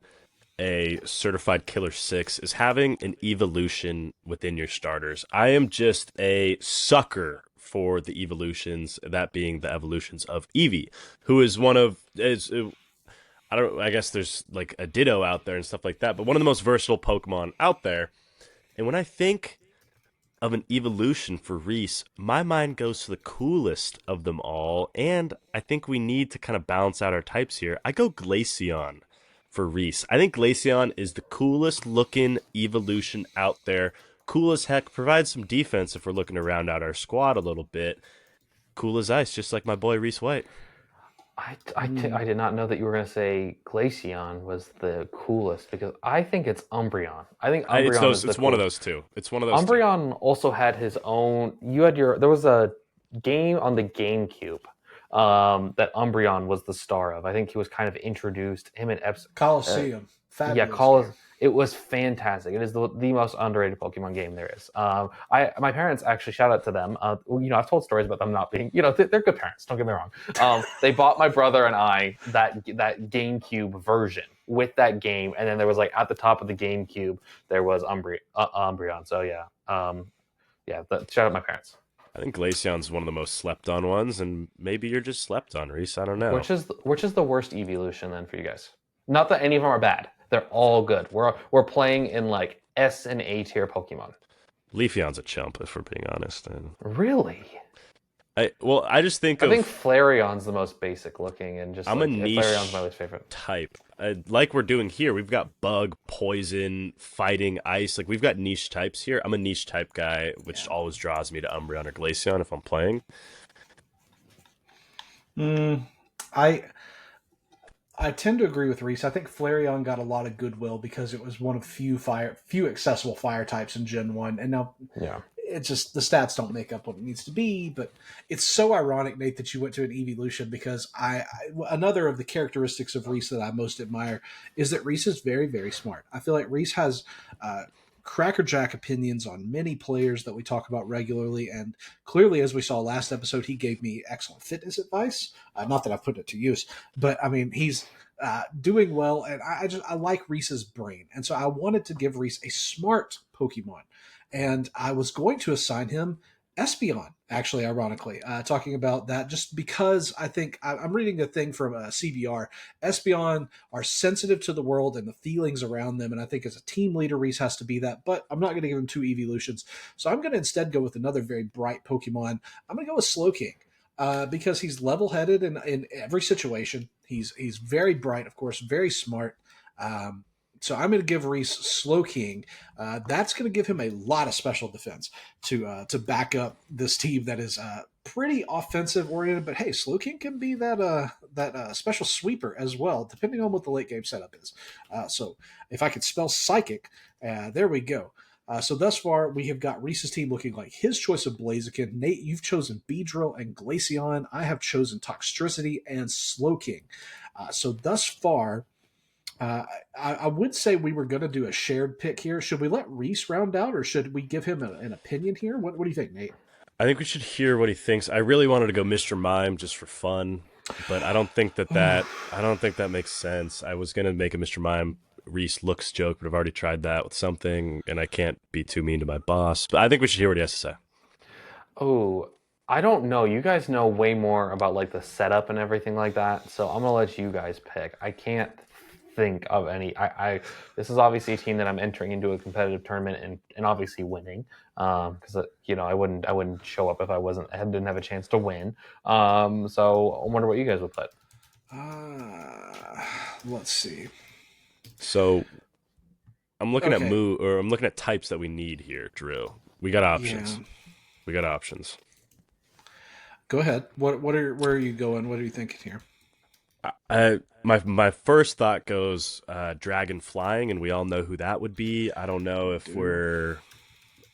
Speaker 2: a certified killer 6 is having an evolution within your starters. I am just a sucker for the evolutions, that being the evolutions of Eevee, who is I guess there's like a Ditto out there and stuff like that, but one of the most versatile Pokemon out there. And when I think of an evolution for Rhys, my mind goes to the coolest of them all, and I think we need to kind of balance out our types here. I go Glaceon for Rhys. I think Glaceon is the coolest looking evolution out there. Cool as heck, provides some defense if we're looking to round out our squad a little bit. Cool as ice, just like my boy Rhys White.
Speaker 3: I did not know that you were going to say Glaceon was the coolest because I think it's Umbreon. I think Umbreon is the
Speaker 2: It's one of
Speaker 3: coolest.
Speaker 2: those two. It's one of those two.
Speaker 3: Umbreon also had his own. There was a game on the GameCube that Umbreon was the star of. I think he was kind of introduced. Him and
Speaker 6: Coliseum.
Speaker 3: yeah,
Speaker 6: Fabulous game.
Speaker 3: It was fantastic. It is the most underrated Pokemon game there is. My parents actually, shout out to them. I've told stories about them not being, they're good parents. Don't get me wrong. They bought my brother and I that GameCube version with that game, and then there was like at the top of the GameCube there was Umbreon. So yeah, shout out my parents.
Speaker 2: I think Glaceon's one of the most slept on ones, and maybe you're just slept on, Rhys. I don't know.
Speaker 3: Which is the worst evolution then for you guys? Not that any of them are bad. They're all good. We're playing in like S and A tier Pokemon.
Speaker 2: Leafeon's a chump, if we're being honest.
Speaker 3: Really?
Speaker 2: I just think
Speaker 3: I think Flareon's the most basic looking, and just
Speaker 2: I'm a niche
Speaker 3: Flareon's my least favorite
Speaker 2: type. Like we're doing here, we've got bug, poison, fighting, ice. Like we've got niche types here. I'm a niche type guy, which always draws me to Umbreon or Glaceon if I'm playing.
Speaker 6: I tend to agree with Rhys. I think Flareon got a lot of goodwill because it was one of few accessible fire types in Gen 1. And now it's just the stats don't make up what it needs to be. But it's so ironic, Nate, that you went to an evolution because another of the characteristics of Rhys that I most admire is that Rhys is very, very smart. I feel like Rhys has crackerjack opinions on many players that we talk about regularly, and clearly, as we saw last episode, he gave me excellent fitness advice. Not that I've put it to use, but I mean, he's doing well, and I like Rhys's brain, and so I wanted to give Rhys a smart Pokemon, and I was going to assign him Espeon, actually, ironically, talking about that just because I think I'm reading a thing from CBR. Espeon are sensitive to the world and the feelings around them, and I think as a team leader, Rhys has to be that, but I'm not going to give him 2 evolutions. So I'm going to instead go with another very bright Pokemon. I'm going to go with Slowking because he's level-headed in every situation. He's very bright, of course, very smart. So I'm going to give Rhys Slowking. That's going to give him a lot of special defense to back up this team that is pretty offensive oriented. But hey, Slowking can be that special sweeper as well, depending on what the late game setup is. So if I could spell Psychic, there we go. So thus far, we have got Rhys's team looking like his choice of Blaziken. Nate, you've chosen Beedrill and Glaceon. I have chosen Toxtricity and Slowking. So thus far, I would say we were going to do a shared pick here. Should we let Rhys round out, or should we give him an opinion here? What do you think, Nate?
Speaker 2: I think we should hear what he thinks. I really wanted to go Mr. Mime just for fun, but I don't think that makes sense. I was going to make a Mr. Mime Rhys looks joke, but I've already tried that with something, and I can't be too mean to my boss. But I think we should hear what he has to say. Oh,
Speaker 3: I don't know. You guys know way more about like the setup and everything like that, so I'm gonna let you guys pick. I can't think of any. This is obviously a team that I'm entering into a competitive tournament and obviously winning, because I wouldn't show up if I didn't have a chance to win. So I wonder what you guys would put.
Speaker 6: Let's see.
Speaker 2: So I'm looking at I'm looking at types that we need here, Drew. We got options. Yeah. We got options.
Speaker 6: Go ahead. Where are you going? What are you thinking here?
Speaker 2: My first thought goes dragon flying, and we all know who that would be. I don't know if we're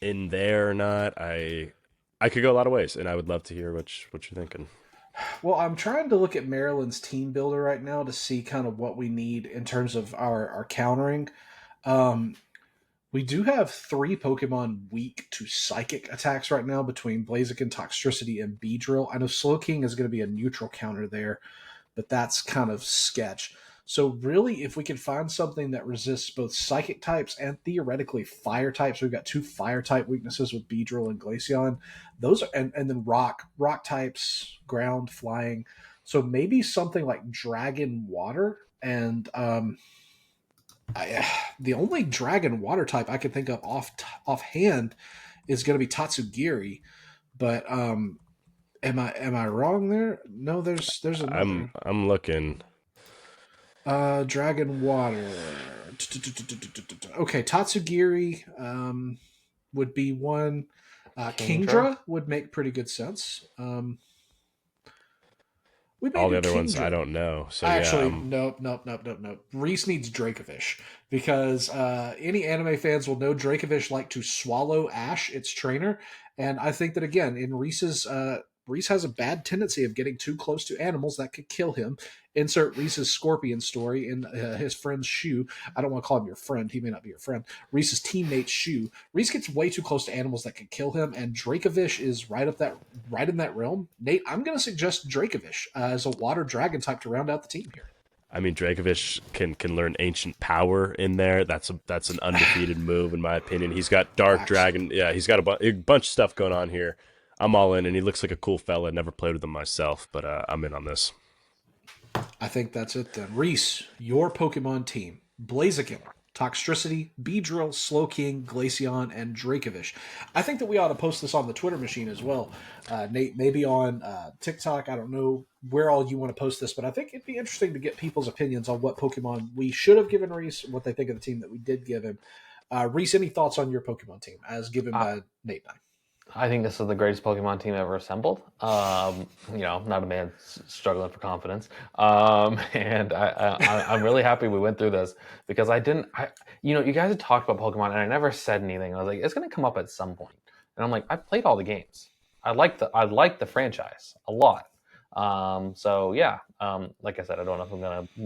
Speaker 2: in there or not. I could go a lot of ways, and I would love to hear what you're thinking.
Speaker 6: Well, I'm trying to look at Maryland's team builder right now to see kind of what we need in terms of our countering. We do have 3 Pokemon weak to psychic attacks right now between Blaziken, Toxtricity, and Beedrill. I know Slowking is going to be a neutral counter there, but that's kind of sketch. So really, if we can find something that resists both psychic types and theoretically fire types, we've got 2 fire type weaknesses with Beedrill and Glaceon. Those are, and then rock types, ground, flying. So maybe something like Dragon Water, and the only Dragon Water type I can think of offhand is going to be Tatsugiri. But am I wrong there? No, there's another.
Speaker 2: I'm looking.
Speaker 6: Dragon Water. Okay, Tatsugiri would be one. Kingdra would make pretty good sense. We may
Speaker 2: All
Speaker 6: do
Speaker 2: the other ones
Speaker 6: Kingdra.
Speaker 2: I don't know. So
Speaker 6: Actually,
Speaker 2: yeah,
Speaker 6: nope. Rhys needs Dracovish because any anime fans will know Dracovish like to swallow Ash, its trainer, and I think that again in Rhys has a bad tendency of getting too close to animals that could kill him. Insert Rhys's scorpion story in his friend's shoe. I don't want to call him your friend. He may not be your friend. Rhys's teammate's shoe. Rhys gets way too close to animals that could kill him, and Dracovish is right in that realm. Nate, I'm going to suggest Dracovish as a water dragon type to round out the team here.
Speaker 2: I mean Dracovish can learn ancient power in there. That's an undefeated move in my opinion. He's got dark dragon. Yeah, he's got a bunch of stuff going on here. I'm all in, and he looks like a cool fella. Never played with him myself, but I'm in on this.
Speaker 6: I think that's it then. Rhys, your Pokemon team. Blaziken, Toxtricity, Beedrill, Slowking, Glaceon, and Dracovish. I think that we ought to post this on the Twitter machine as well. Nate, maybe on TikTok. I don't know where all you want to post this, but I think it'd be interesting to get people's opinions on what Pokemon we should have given Rhys, what they think of the team that we did give him. Rhys, any thoughts on your Pokemon team as given by Nate and I?
Speaker 3: I think this is the greatest Pokemon team ever assembled. Not a man struggling for confidence. And I'm really happy we went through this because you guys had talked about Pokemon and I never said anything. I was like, it's going to come up at some point. And I'm like, I played all the games. I like the franchise a lot. Like I said, I don't know if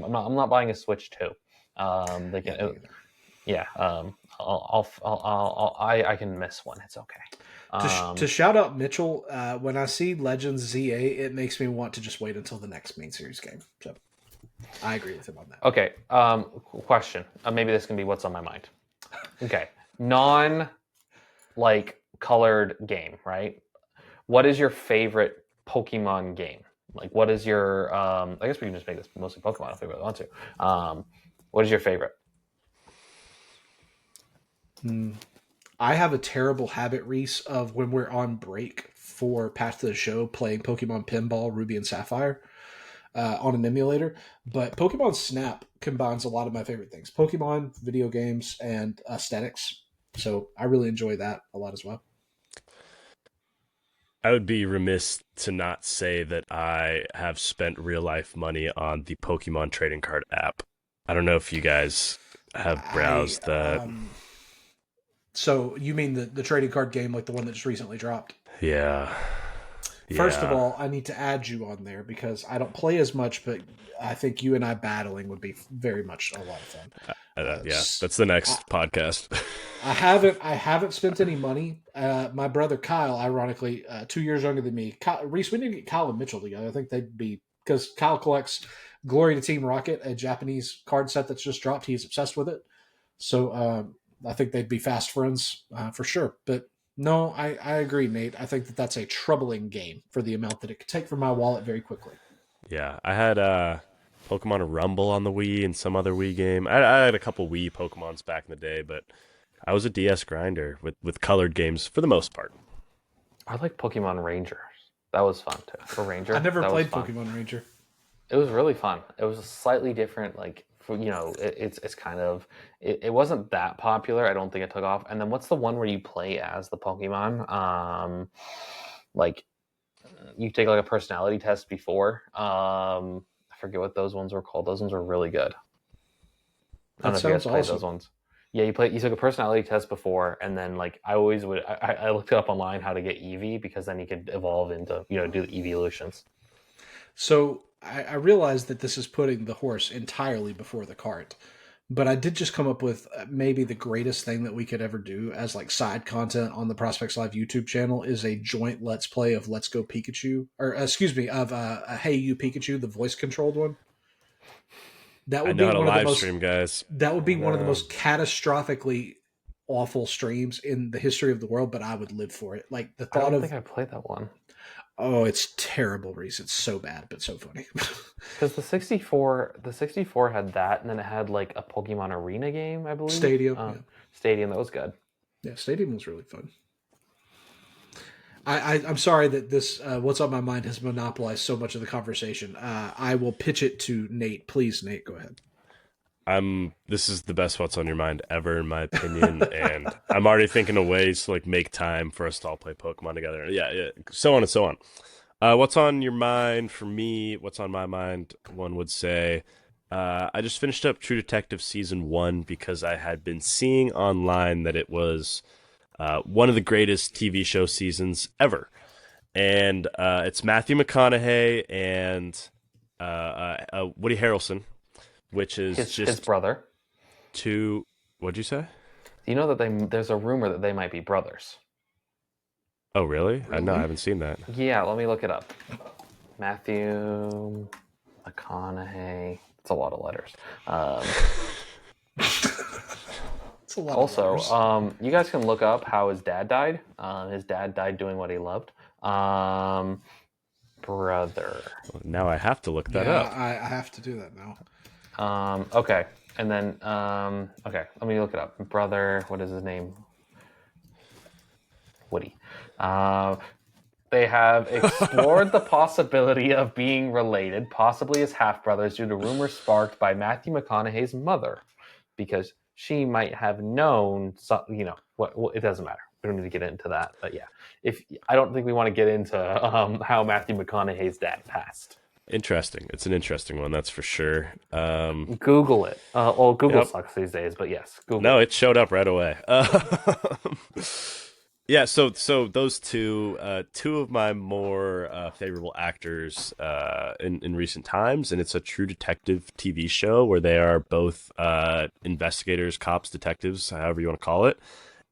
Speaker 3: I'm not buying a Switch 2. I can miss one. It's okay.
Speaker 6: To shout out Mitchell, when I see Legends ZA, it makes me want to just wait until the next main series game. So I agree with him on that.
Speaker 3: Okay. Question. Maybe this can be what's on my mind. Okay. Colored game, right? What is your favorite Pokemon game? Like, what is your? I guess we can just make this mostly Pokemon if we really want to. What is your favorite?
Speaker 6: I have a terrible habit, Rhys, of when we're on break for Path to the Show playing Pokemon Pinball, Ruby and Sapphire on an emulator. But Pokemon Snap combines a lot of my favorite things. Pokemon, video games, and aesthetics. So I really enjoy that a lot as well.
Speaker 2: I would be remiss to not say that I have spent real life money on the Pokemon trading card app. I don't know if you guys have browsed that.
Speaker 6: So you mean the trading card game, like the one that just recently dropped?
Speaker 2: Yeah.
Speaker 6: First of all, I need to add you on there because I don't play as much, but I think you and I battling would be very much a lot of fun.
Speaker 2: That's the next podcast.
Speaker 6: I haven't spent any money. My brother Kyle, ironically, 2 years younger than me. Rhys, we need to get Kyle and Mitchell together. I think they'd be, because Kyle collects Glory to Team Rocket, a Japanese card set that's just dropped. He's obsessed with it. So I think they'd be fast friends for sure. But no, I agree, Nate. I think that's a troubling game for the amount that it could take from my wallet very quickly.
Speaker 2: Yeah, I had Pokemon Rumble on the Wii and some other Wii game. I had a couple Wii Pokemons back in the day, but I was a DS grinder with colored games for the most part.
Speaker 3: I like Pokemon Rangers. That was fun too. For Ranger,
Speaker 6: I never played Pokemon Ranger.
Speaker 3: It was really fun. It was a slightly different, it's kind of, it wasn't that popular. I don't think it took off. And then what's the one where you play as the Pokemon? You take like a personality test before. I forget what those ones were called. Those ones were really good. I don't know if you guys played those ones. Yeah, you took a personality test before, and then I looked it up online how to get Eevee, because then you could evolve into, do the evolutions.
Speaker 6: So I realized that this is putting the horse entirely before the cart, but I did just come up with maybe the greatest thing that we could ever do as side content on the Prospects Live YouTube channel is a joint Let's Play of Let's Go Pikachu, or of Hey You Pikachu, the voice controlled one. That would be one of the most
Speaker 2: stream, guys.
Speaker 6: That would be one of the most catastrophically awful streams in the history of the world, but I would live for it. I don't
Speaker 3: think I played that one.
Speaker 6: Oh, it's terrible, Rhys. It's so bad, but so funny.
Speaker 3: Because the 64 had that, and then it had a Pokemon Arena game, I believe.
Speaker 6: Stadium.
Speaker 3: Stadium, that was good.
Speaker 6: Yeah, Stadium was really fun. I'm sorry that this What's on My Mind has monopolized so much of the conversation. I will pitch it to Nate. Please, Nate, go ahead.
Speaker 2: This is the best What's on Your Mind ever, in my opinion, and I'm already thinking of ways to make time for us to all play Pokemon together. Yeah, so on and so What's on your mind for me? What's on my mind? One would say. I just finished up True Detective season 1 because I had been seeing online that it was one of the greatest TV show seasons ever, and it's Matthew McConaughey and Woody Harrelson, which is
Speaker 3: His brother.
Speaker 2: two. What'd you say?
Speaker 3: You know that there's a rumor that they might be brothers.
Speaker 2: Oh, really? No, I
Speaker 6: Really?
Speaker 2: haven't seen that.
Speaker 3: Yeah, let me look it up. Matthew McConaughey. It's a lot of letters.
Speaker 6: It's a lot.
Speaker 3: Also,
Speaker 6: of letters.
Speaker 3: you guys can look up how his dad died. His dad died doing what he loved. Brother.
Speaker 2: Now I have to look that
Speaker 6: yeah,
Speaker 2: up.
Speaker 6: I have to do that now.
Speaker 3: Okay. And then, okay, let me look it up. Brother, what is his name? Woody. They have explored the possibility of being related, possibly as half-brothers, due to rumors sparked by Matthew McConaughey's mother, because she might have known, it doesn't matter. We don't need to get into that, but yeah. I don't think we want to get into how Matthew McConaughey's dad passed.
Speaker 2: Interesting. It's an interesting one, that's for sure.
Speaker 3: Google it. Google
Speaker 2: Yep.
Speaker 3: sucks these days, but yes, Google.
Speaker 2: No, it showed up right away. Yeah, so those two of my more favorable actors in recent times, and it's a True Detective TV show where they are both investigators, cops, detectives, however you want to call it,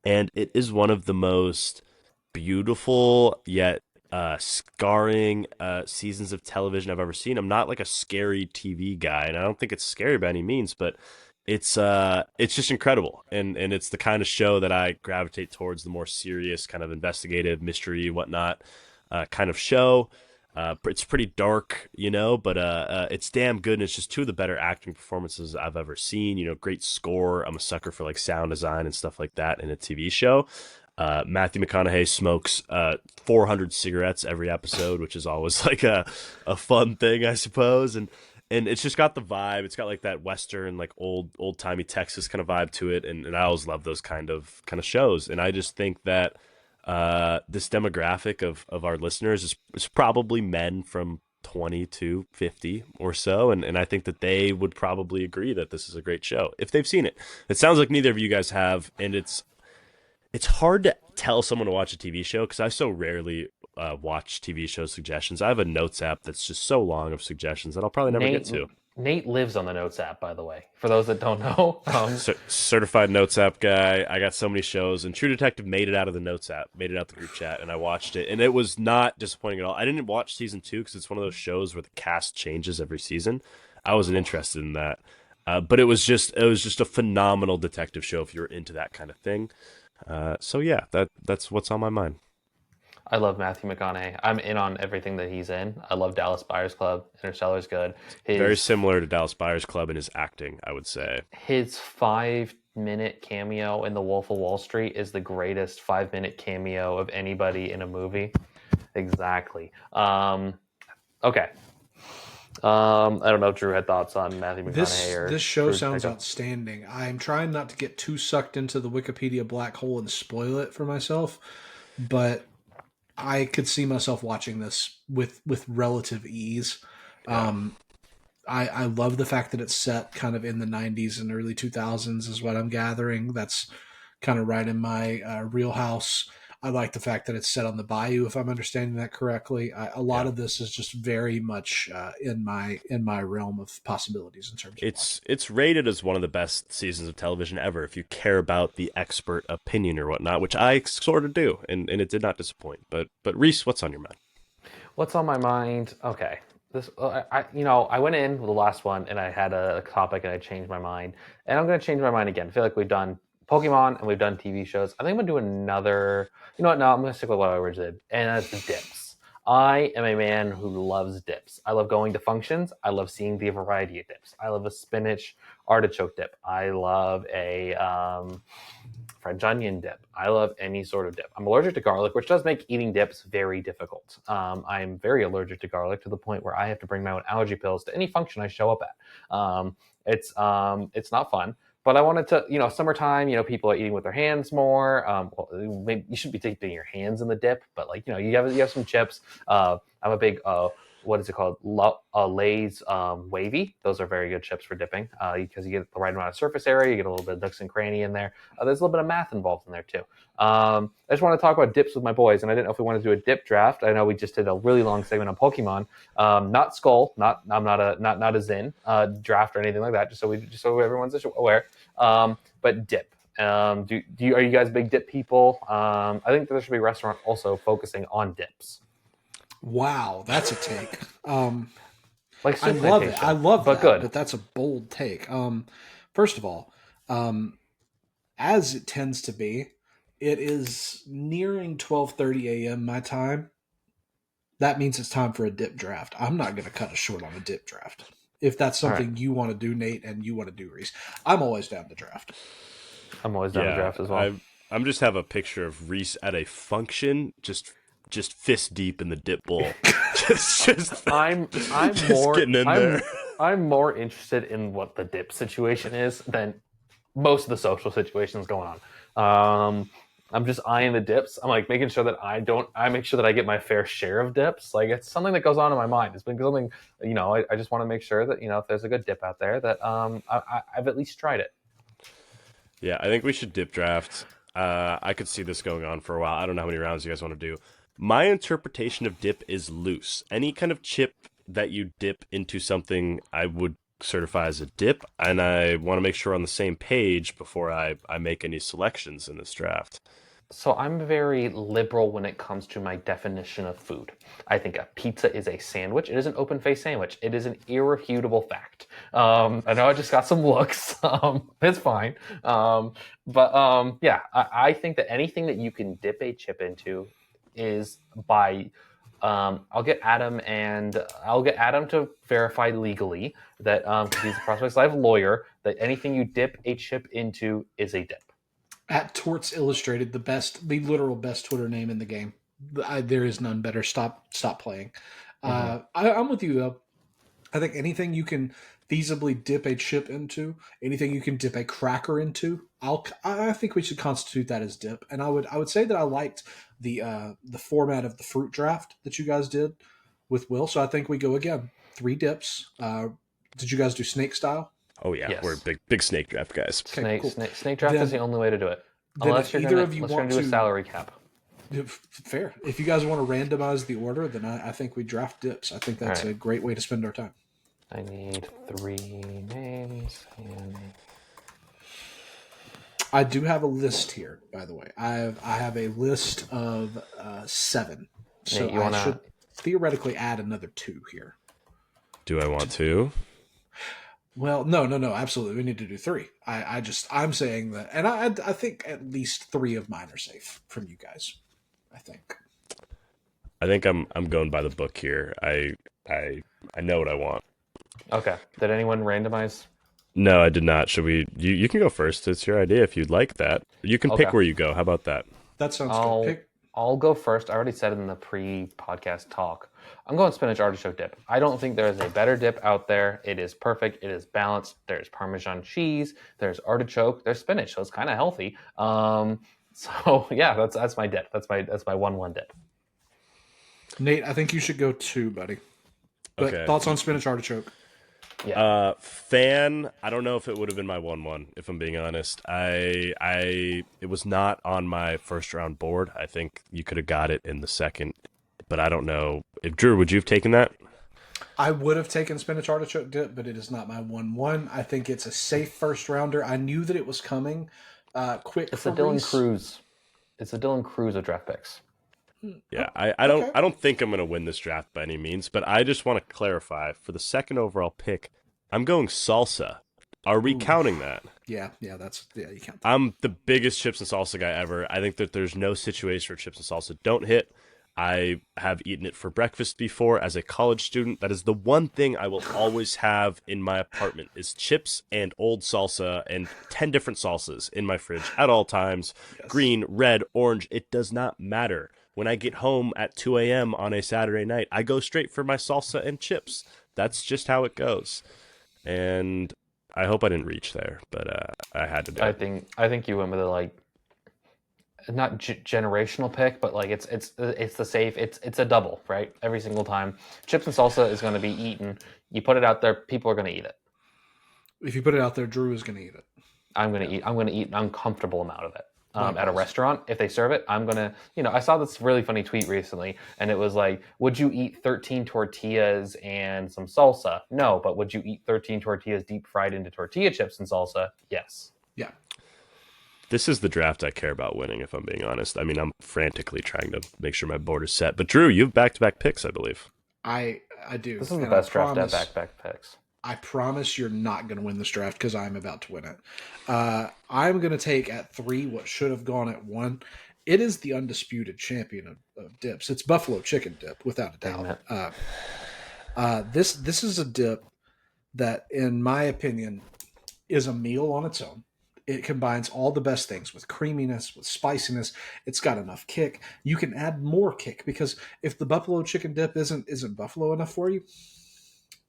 Speaker 2: and it is one of the most beautiful yet scarring seasons of television I've ever seen. I'm not like a scary TV guy, and I don't think it's scary by any means, but it's just incredible, and it's the kind of show that I gravitate towards, the more serious kind of investigative mystery whatnot kind of show. It's pretty dark, but it's damn good, and it's just two of the better acting performances I've ever seen. Great score. I'm a sucker for like sound design and stuff like that in a TV show. Matthew McConaughey smokes 400 cigarettes every episode, which is always like a fun thing, I suppose. And it's just got the vibe. It's got like that Western, like old timey Texas kind of vibe to it. And I always love those kind of shows. And I just think that this demographic of our listeners is probably men from 20 to 50 or so. And I think that they would probably agree that this is a great show if they've seen it. It sounds like neither of you guys have. And it's hard to tell someone to watch a TV show because I so rarely watch TV show suggestions. I have a notes app that's just so long of suggestions that I'll probably never get to.
Speaker 3: Nate lives on the notes app, by the way. For those that don't know,
Speaker 2: certified notes app guy. I got so many shows, and True Detective made it out of the notes app, made it out the group chat, and I watched it, and it was not disappointing at all. I didn't watch season 2 because it's one of those shows where the cast changes every season. I wasn't interested in that, but it was just a phenomenal detective show if you're into that kind of thing. So yeah, that's what's on my mind.
Speaker 3: I love Matthew McConaughey. I'm in on everything that he's in. I love Dallas Buyers Club. Interstellar's good.
Speaker 2: Very similar to Dallas Buyers Club in his acting, I would say.
Speaker 3: His 5-minute cameo in The Wolf of Wall Street is the greatest 5-minute cameo of anybody in a movie. Exactly. Okay. I don't know if Drew had thoughts on Matthew McConaughey.
Speaker 6: This show sounds outstanding. I'm trying not to get too sucked into the Wikipedia black hole and spoil it for myself, but I could see myself watching this with relative ease. Yeah. I love the fact that it's set kind of in the 90s and early 2000s is what I'm gathering. That's kind of right in my wheelhouse. I like the fact that it's set on the bayou, if I'm understanding that correctly. A lot of this is just very much in my realm of possibilities in terms of
Speaker 2: it's rated as one of the best seasons of television ever if you care about the expert opinion or whatnot, which I sort of do, and it did not disappoint. But Rhys, what's on your mind?
Speaker 3: What's on my mind? Okay. I went in with the last one and I had a topic and I changed my mind, and I'm going to change my mind again. I feel like we've done Pokemon and we've done TV shows. I think I'm going to do another. You know what? No, I'm going to stick with what I already did, and that's the dips. I am a man who loves dips. I love going to functions. I love seeing the variety of dips. I love a spinach artichoke dip. I love a French onion dip. I love any sort of dip. I'm allergic to garlic, which does make eating dips very difficult. I'm very allergic to garlic to the point where I have to bring my own allergy pills to any function I show up at. It's not fun, But I wanted to, summertime, people are eating with their hands more. Well, maybe you shouldn't be dipping your hands in the dip, but like, you have some chips. I'm a big, what is it called? Lay's Wavy. Those are very good chips for dipping because you get the right amount of surface area. You get a little bit of nooks and cranny in there. There's a little bit of math involved in there too. I just want to talk about dips with my boys, and I didn't know if we wanted to do a dip draft. I know we just did a really long segment on Pokemon, not Skull, I'm not a Zin draft or anything like that. Just so everyone's aware. But dip. Are you guys big dip people? I think there should be a restaurant also focusing on dips.
Speaker 6: Wow, that's a take.
Speaker 3: Like
Speaker 6: I love it. I love
Speaker 3: but
Speaker 6: that,
Speaker 3: good.
Speaker 6: but that's a bold take. First of all, as it tends to be, it is nearing 12:30 a.m. my time. That means it's time for a dip draft. I'm not going to cut it short on a dip draft. If that's something you want to do, Nate, and you want to do, Rhys, I'm always down to draft.
Speaker 3: I'm always down to draft as well.
Speaker 2: I'm just have a picture of Rhys at a function, just fist deep in the dip bowl.
Speaker 3: I'm more getting in there. I'm more interested in what the dip situation is than most of the social situations going on. I'm just eyeing the dips. I'm like making sure that I make sure that I get my fair share of dips. Like it's something that goes on in my mind. It's been something, I just want to make sure that, if there's a good dip out there that I've at least tried it.
Speaker 2: Yeah, I think we should dip draft. I could see this going on for a while. I don't know how many rounds you guys want to do. My interpretation of dip is loose. Any kind of chip that you dip into something, I would certify as a dip, and I want to make sure we're on the same page before I make any selections in this draft.
Speaker 3: So I'm very liberal when it comes to my definition of food. I think a pizza is a sandwich. It is an open-faced sandwich. It is an irrefutable fact. I know I just got some looks. It's fine. I think that anything that you can dip a chip into is by I'll get Adam to verify legally that he's a Prospects Live lawyer, that anything you dip a chip into is a dip.
Speaker 6: At Torts Illustrated, the literal best Twitter name in the game. There is none better. Stop playing. I'm with you though. I think anything you can feasibly dip a chip into, anything you can dip a cracker into, I think we should constitute that as dip. And I would say that I liked the format of the fruit draft that you guys did with Will. So I think we go again 3 dips. Did you guys do snake style?
Speaker 2: Oh yeah,
Speaker 3: yes.
Speaker 2: We're big snake draft guys.
Speaker 3: Okay,
Speaker 6: cool.
Speaker 3: Snake draft is the only way to do it. Unless you're going to do a salary cap.
Speaker 6: Fair. If you guys want to randomize the order, then I think we draft dips. I think that's a great way to spend our time.
Speaker 3: I need 3 names.
Speaker 6: I do have a list here, by the way. I have a list of 7. So
Speaker 3: Nate,
Speaker 6: I should theoretically add another 2 here.
Speaker 2: Do I want to?
Speaker 6: Well, no, absolutely. We need to do 3. I'm saying that, and I think at least 3 of mine are safe from you guys. I think
Speaker 2: I'm going by the book here. I know what I want.
Speaker 3: Okay. Did anyone randomize?
Speaker 2: No, I did not. Should we? You can go first. It's your idea if you'd like that. You can pick where you go. How about that?
Speaker 6: That sounds good.
Speaker 3: I'll go first. I already said it in the pre-podcast talk. I'm going spinach artichoke dip. I don't think there is a better dip out there. It is perfect. It is balanced. There's Parmesan cheese. There's artichoke. There's spinach. So it's kind of healthy. So yeah, that's my dip. That's my 1-1 dip.
Speaker 6: Nate, I think you should go 2, buddy. But
Speaker 2: Okay.
Speaker 6: Thoughts on spinach artichoke?
Speaker 3: Yeah.
Speaker 2: I don't know if it would have been my 1-1, if I'm being honest. It was not on my first round board. I think you could have got it in the second, but I don't know. Drew, would you have taken that?
Speaker 6: I would have taken spinach artichoke dip, but it is not my 1-1. I think it's a safe first rounder. I knew that it was coming quick.
Speaker 3: It's a Dylan Cruz. It's a Dylan Cruz of draft picks.
Speaker 2: Yeah, I don't think I'm going to win this draft by any means, but I just want to clarify for the second overall pick, I'm going salsa. Are we counting that?
Speaker 6: Yeah, you count that.
Speaker 2: I'm the biggest chips and salsa guy ever. I think that there's no situation where chips and salsa don't hit. I have eaten it for breakfast before as a college student. That is the one thing I will always have in my apartment is chips and old salsa and 10 different salsas in my fridge at all times. Yes. Green, red, orange, it does not matter. When I get home at 2 a.m. on a Saturday night, I go straight for my salsa and chips. That's just how it goes. And I hope I didn't reach there, but I had to do it.
Speaker 3: I think you went with a like not generational pick, but like it's the safe. It's a double, right? Every single time. Chips and salsa is going to be eaten. You put it out there, people are going to eat it.
Speaker 6: If you put it out there, Drew is going to eat it.
Speaker 3: I'm going to eat an uncomfortable amount of it. At a restaurant, if they serve it, I'm gonna, I saw this really funny tweet recently, and it was like, would you eat 13 tortillas and some salsa? No, but would you eat 13 tortillas deep fried into tortilla chips and salsa? Yes.
Speaker 6: Yeah.
Speaker 2: This is the draft I care about winning, if I'm being honest. I mean, I'm frantically trying to make sure my board is set. But Drew, you have back-to-back picks, I believe.
Speaker 6: I do.
Speaker 3: This is the best draft to have back-to-back picks.
Speaker 6: I promise you're not going to win this draft because I'm about to win it. I'm going to take at 3 what should have gone at 1. It is the undisputed champion of dips. It's buffalo chicken dip, without a doubt. This is a dip that, in my opinion, is a meal on its own. It combines all the best things with creaminess, with spiciness. It's got enough kick. You can add more kick because if the buffalo chicken dip isn't buffalo enough for you,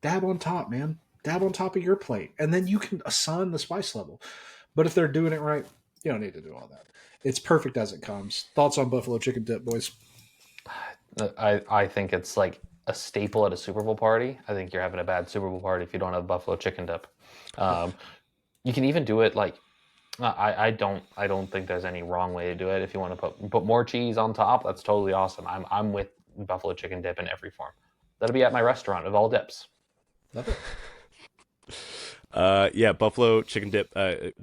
Speaker 6: dab on top, man. Dab on top of your plate. And then you can assign the spice level. But if they're doing it right, you don't need to do all that. It's perfect as it comes. Thoughts on buffalo chicken dip, boys?
Speaker 3: I think it's like a staple at a Super Bowl party. I think you're having a bad Super Bowl party if you don't have buffalo chicken dip. You can even do it like, I don't think there's any wrong way to do it. If you want to put more cheese on top, that's totally awesome. I'm with buffalo chicken dip in every form. That'll be at my restaurant of all dips.
Speaker 6: Love it.
Speaker 2: Yeah, buffalo chicken dip,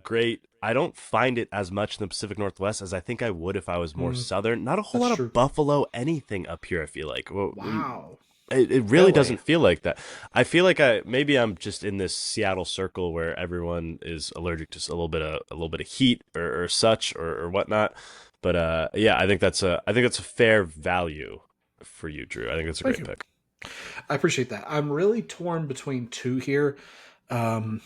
Speaker 2: great. I don't find it as much in the Pacific Northwest as I think I would if I was more southern. Not a whole lot of buffalo anything up here, I feel like.
Speaker 6: Wow.
Speaker 2: It really doesn't feel like that. I feel like maybe I'm just in this Seattle circle where everyone is allergic to a little bit of heat or such or whatnot. But yeah, I think that's a fair value for you, Drew. I think that's a great pick.
Speaker 6: I appreciate that. I'm really torn between 2 here. And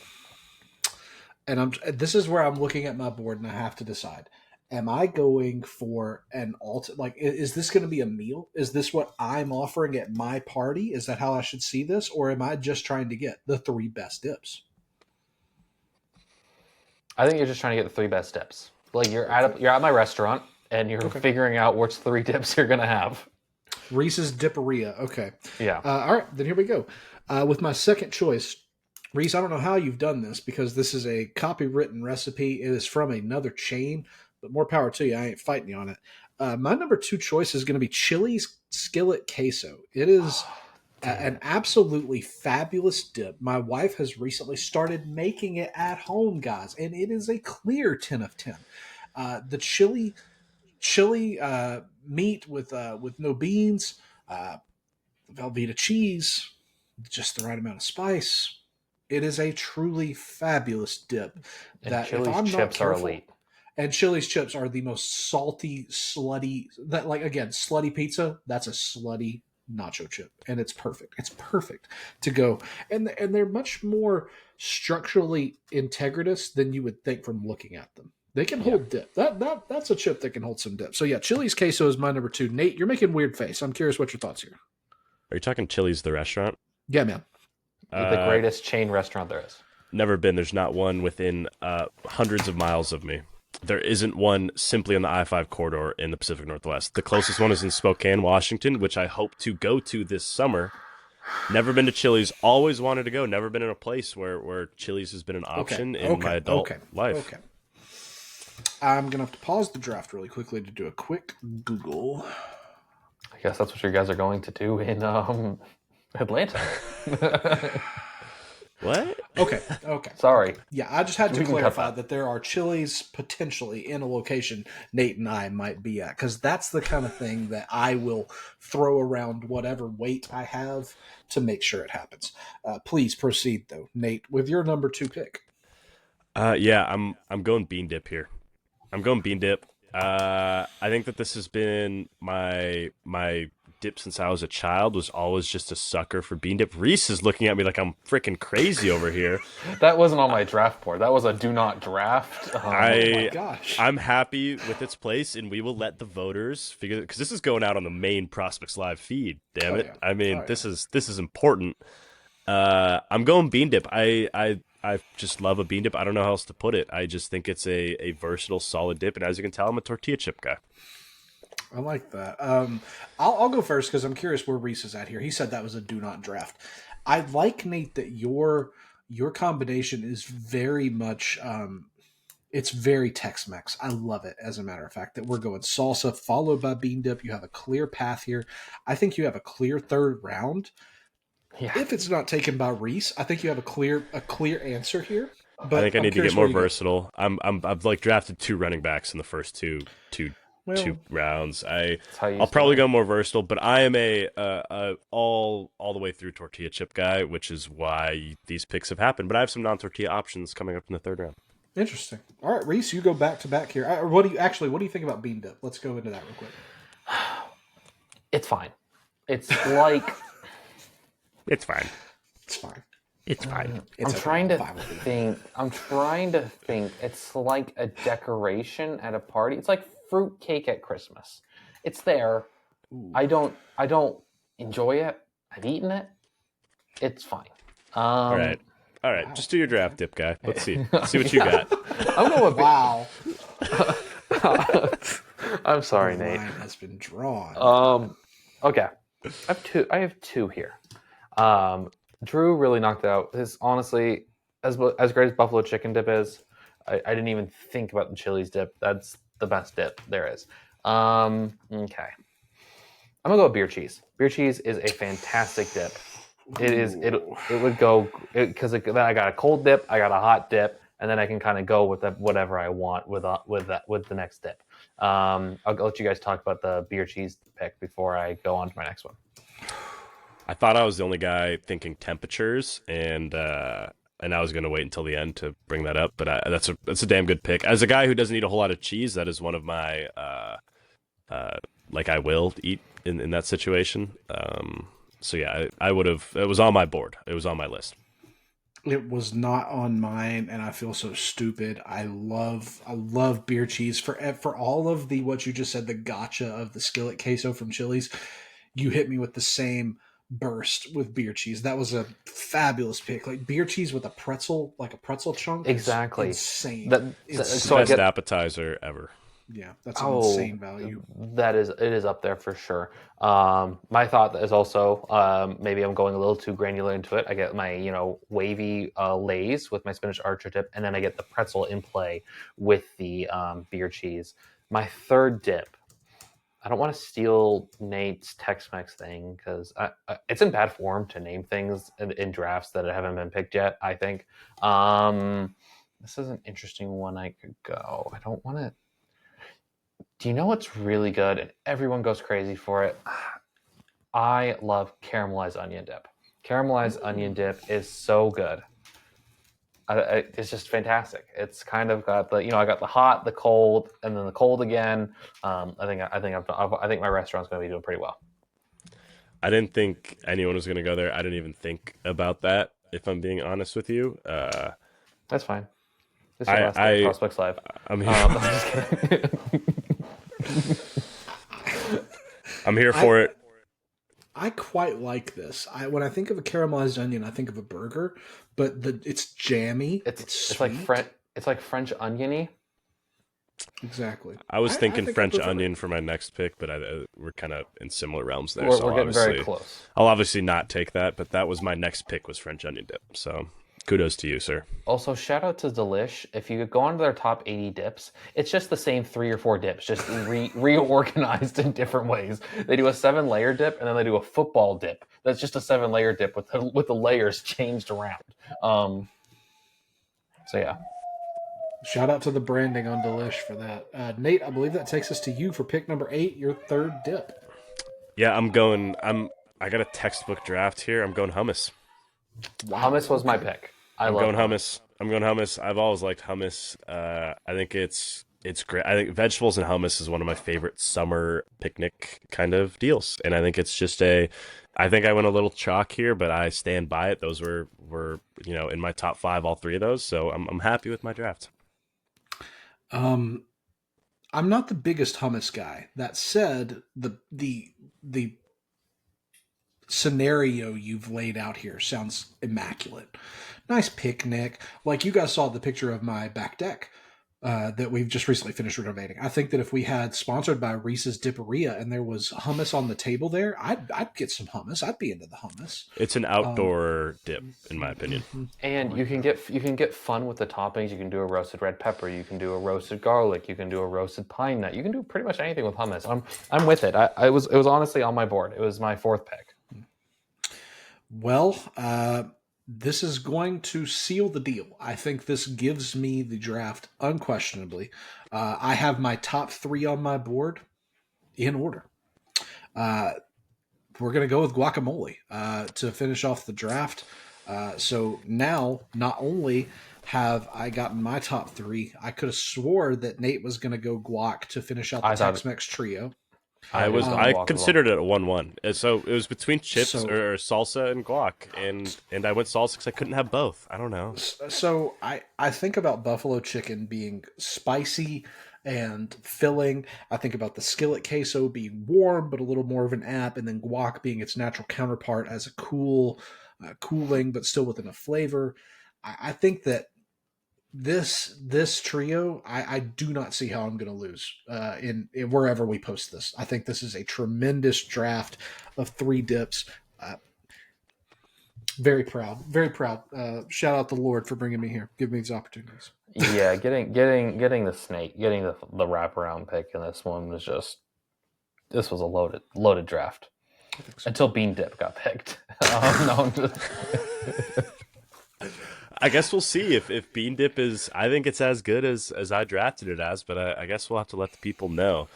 Speaker 6: this is where I'm looking at my board and I have to decide. Am I going for an is this going to be a meal? Is this what I'm offering at my party? Is that how I should see this? Or am I just trying to get the 3 best dips?
Speaker 3: I think you're just trying to get the 3 best dips. Like you're at my restaurant and you're figuring out which 3 dips you're going to have.
Speaker 6: Rhys's Dipperia. Okay.
Speaker 3: Yeah.
Speaker 6: All right, then here we go. With my second choice, Rhys, I don't know how you've done this because this is a copywritten recipe. It is from another chain, but more power to you. I ain't fighting you on it. My number 2 choice is going to be Chili's Skillet Queso. It is an absolutely fabulous dip. My wife has recently started making it at home, guys, and it is a clear 10 of 10. The chili meat with no beans, Velveeta cheese, just the right amount of spice. It is a truly fabulous dip.
Speaker 3: And Chili's chips are elite.
Speaker 6: And Chili's chips are the most salty, slutty. That slutty pizza. That's a slutty nacho chip, and it's perfect. It's perfect to go. And they're much more structurally integritous than you would think from looking at them. They can hold dip. That's a chip that can hold some dip. So yeah, Chili's Queso is my number 2. Nate, you're making a weird face. I'm curious what your thoughts here.
Speaker 2: Are you talking Chili's the restaurant?
Speaker 6: Yeah, man.
Speaker 3: The greatest chain restaurant there is.
Speaker 2: Never been. There's not one within hundreds of miles of me. There isn't one simply on the I-5 corridor in the Pacific Northwest. The closest one is in Spokane, Washington, which I hope to go to this summer. Never been to Chili's. Always wanted to go. Never been in a place where Chili's has been an option in my adult life.
Speaker 6: Okay. I'm going to have to pause the draft really quickly to do a quick Google.
Speaker 3: I guess that's what you guys are going to do in Atlanta.
Speaker 2: What?
Speaker 6: Okay.
Speaker 3: Sorry.
Speaker 6: Yeah, I just had to clarify that there are Chili's potentially in a location Nate and I might be at, because that's the kind of thing that I will throw around whatever weight I have to make sure it happens. Please proceed, though, Nate, with your number 2 pick.
Speaker 2: Yeah, I'm going bean dip here. I'm going bean dip. I think that this has been my dip since I was a child. Was always just a sucker for bean dip. Rhys is looking at me like I'm freaking crazy over here.
Speaker 3: That wasn't on my draft board. That was a do not draft.
Speaker 6: Oh my gosh.
Speaker 2: I'm happy with its place, and we will let the voters figure it, because this is going out on the main Prospects Live feed. Damn it!
Speaker 6: Yeah.
Speaker 2: I mean, this is important. I'm going bean dip. I I just love a bean dip. I don't know how else to put it. I just think it's a versatile, solid dip, and as you can tell, I'm a tortilla chip guy.
Speaker 6: I like that. I'll go first because I'm curious where Rhys is at here. He said that was a do not draft. I like, Nate, that your combination is very much it's very Tex-Mex. I love it, as a matter of fact, that we're going salsa followed by bean dip. You have a clear path here. I think you have a clear third round.
Speaker 3: Yeah.
Speaker 6: If it's not taken by Rhys, I think you have a clear answer here. But
Speaker 2: I think I need to get
Speaker 6: curious
Speaker 2: more
Speaker 6: where you go.
Speaker 2: versatile. I've like drafted 2 running backs in the first two rounds.
Speaker 3: That's how you
Speaker 2: I'll probably
Speaker 3: do it.
Speaker 2: go more versatile, but I am a all the way through tortilla chip guy, which is why these picks have happened. But I have some non-tortilla options coming up in the 3rd round.
Speaker 6: Interesting. All right, Rhys, you go back to back here. What do you think about bean dip? Let's go into that real quick.
Speaker 3: It's fine. It's like
Speaker 2: It's fine.
Speaker 6: It's fine.
Speaker 2: It's fine.
Speaker 6: It's
Speaker 3: I'm
Speaker 6: okay.
Speaker 3: trying to
Speaker 6: Fine with me.
Speaker 3: think. I'm trying to think. It's like a decoration at a party. It's like fruit cake at Christmas. It's there.
Speaker 6: Ooh.
Speaker 3: I don't enjoy it. I've eaten it. It's fine.
Speaker 2: All right.
Speaker 6: Wow.
Speaker 2: Just do your draft, dip guy. Let's see. See what you got.
Speaker 3: I'm going with
Speaker 6: Wow.
Speaker 3: I'm sorry,
Speaker 6: The
Speaker 3: Nate.
Speaker 6: line has been drawn.
Speaker 3: Okay. I have two here. Drew really knocked out his, honestly, as great as buffalo chicken dip is, I didn't even think about the Chili's dip. That's the best dip there is. Okay. I'm gonna go with beer cheese. Beer cheese is a fantastic dip. It would go because I got a cold dip, I got a hot dip, and then I can kind of go with whatever I want with the next dip. I'll let you guys talk about the beer cheese pick before I go on to my next one.
Speaker 2: I thought I was the only guy thinking temperatures, and I was going to wait until the end to bring that up. But that's a damn good pick. As a guy who doesn't eat a whole lot of cheese, that is one of my I will eat in that situation. So yeah, I would have. It was on my board. It was on my list.
Speaker 6: It was not on mine, and I feel so stupid. I love beer cheese for all of the what you just said, the gotcha of the skillet queso from Chili's. You hit me with the same burst with beer cheese. That was a fabulous pick. Like beer cheese with a pretzel, like a pretzel chunk.
Speaker 3: Exactly.
Speaker 6: Insane.
Speaker 3: So
Speaker 2: Best appetizer ever.
Speaker 6: Yeah, that's an insane value.
Speaker 3: It is up there for sure. My thought is also maybe I'm going a little too granular into it. I get my wavy Lay's with my spinach archer dip, and then I get the pretzel in play with the beer cheese. My third dip. I don't want to steal Nate's Tex-Mex thing because it's in bad form to name things in drafts that haven't been picked yet. I think this is an interesting one. I could go. I don't want to. Do you know what's really good and everyone goes crazy for it? I love caramelized onion dip. Caramelized onion dip is so good. It's just fantastic. It's kind of got the I got the hot, the cold, and then the cold again. I think my restaurant's going to be doing pretty well.
Speaker 2: I didn't think anyone was going to go there. I didn't even think about that. If I'm being honest with you,
Speaker 3: that's fine. This is your last day of Prospects Live.
Speaker 2: I'm here.
Speaker 3: I'm just kidding.
Speaker 2: I'm here for it.
Speaker 6: I quite like this. When I think of a caramelized onion, I think of a burger, but it's jammy. It's
Speaker 3: like
Speaker 6: sweet.
Speaker 3: It's like French oniony.
Speaker 6: Exactly.
Speaker 2: I was thinking
Speaker 6: think
Speaker 2: French
Speaker 6: those are
Speaker 2: onion for my next pick, but we're kind of in similar realms there.
Speaker 3: We're getting very close.
Speaker 2: I'll obviously not take that, but that was my next pick was French onion dip. So kudos to you, sir.
Speaker 3: Also, shout out to Delish. If you go onto their top 80 dips, it's just the same 3 or 4 dips, just reorganized in different ways. They do a 7-layer dip, and then they do a football dip. That's just a 7-layer dip with the layers changed around. So yeah.
Speaker 6: Shout out to the branding on Delish for that. Nate, I believe that takes us to you for pick number 8, your third dip.
Speaker 2: Yeah, I got a textbook draft here. I'm going hummus.
Speaker 6: Wow.
Speaker 3: Hummus was my pick. I'm going
Speaker 2: hummus. I've always liked hummus. I think it's great. I think vegetables and hummus is one of my favorite summer picnic kind of deals. And I think it's just I think I went a little chalk here, but I stand by it. Those were in my top 5, all 3 of those. So I'm happy with my draft.
Speaker 6: I'm not the biggest hummus guy. That said, the scenario you've laid out here sounds immaculate. Nice picnic. Like you guys saw the picture of my back deck that we've just recently finished renovating. I think that if we had sponsored by Rhys's Dipperia and there was hummus on the table there, I'd get some hummus. I'd be into the hummus.
Speaker 2: It's an outdoor dip, in my opinion.
Speaker 3: And you can get fun with the toppings. You can do a roasted red pepper. You can do a roasted garlic. You can do a roasted pine nut. You can do pretty much anything with hummus. I'm with it. It was honestly on my board. It was my 4th pick.
Speaker 6: Well, this is going to seal the deal. I think this gives me the draft unquestionably. I have my top 3 on my board in order. We're going to go with guacamole to finish off the draft. So now, not only have I gotten my top 3, I could have swore that Nate was going to go guac to finish out the Tex-Mex trio.
Speaker 2: I considered it a 1-1. So it was between chips or salsa and guac, and I went salsa because I couldn't have both. I don't know.
Speaker 6: So I think about buffalo chicken being spicy and filling. I think about the skillet queso being warm but a little more of an app, and then guac being its natural counterpart as a cooling but still with enough flavor. I think that this trio, I do not see how I'm going to lose in wherever we post this. I think this is a tremendous draft of 3 dips. Very proud. Shout out the Lord for bringing me here, giving me these opportunities.
Speaker 3: Yeah, getting the snake, getting the wraparound pick in this one was this was a loaded draft. So. Until Bean Dip got picked.
Speaker 2: I guess we'll see if Bean Dip is. I think it's as good as I drafted it as, but I guess we'll have to let the people know.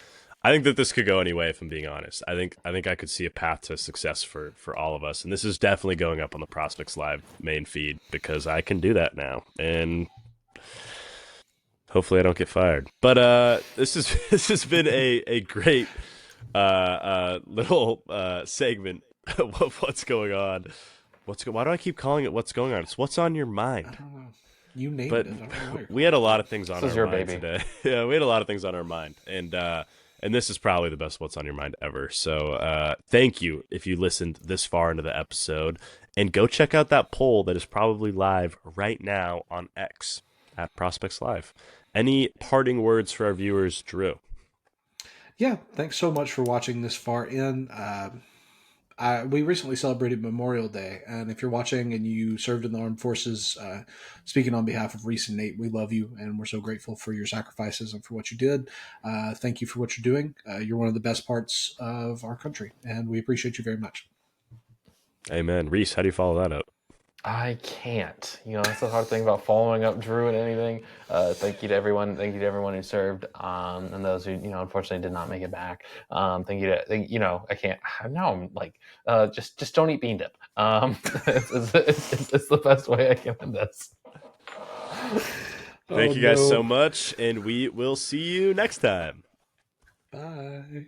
Speaker 2: I think that this could go any way, if I'm being honest. I think I could see a path to success for all of us, and this is definitely going up on the Prospects Live main feed because I can do that now, and hopefully I don't get fired. But this has been a great little segment of what's going on. Why do I keep calling it what's going on? It's what's on your mind.
Speaker 6: I don't know. You named
Speaker 2: but
Speaker 6: it. I don't know
Speaker 2: we had a lot of things on our mind
Speaker 3: baby.
Speaker 2: Today. Yeah, we had a lot of things on our mind. And this is probably the best what's on your mind ever. So thank you if you listened this far into the episode. And go check out that poll that is probably live right now on X at Prospects Live. Any parting words for our viewers, Drew?
Speaker 6: Yeah, thanks so much for watching this far in. We recently celebrated Memorial Day, and if you're watching and you served in the armed forces, speaking on behalf of Rhys and Nate, we love you, and we're so grateful for your sacrifices and for what you did. Thank you for what you're doing. You're one of the best parts of our country, and we appreciate you very much.
Speaker 2: Amen. Rhys, how do you follow that up?
Speaker 3: I can't. That's the hard thing about following up Drew and anything. Thank you to everyone. Thank you to everyone who served, and those who unfortunately did not make it back. Thank you to I can't. Now I'm like, just don't eat bean dip. It's the best way I can end this.
Speaker 2: Thank you guys so much, and we will see you next time.
Speaker 6: Bye.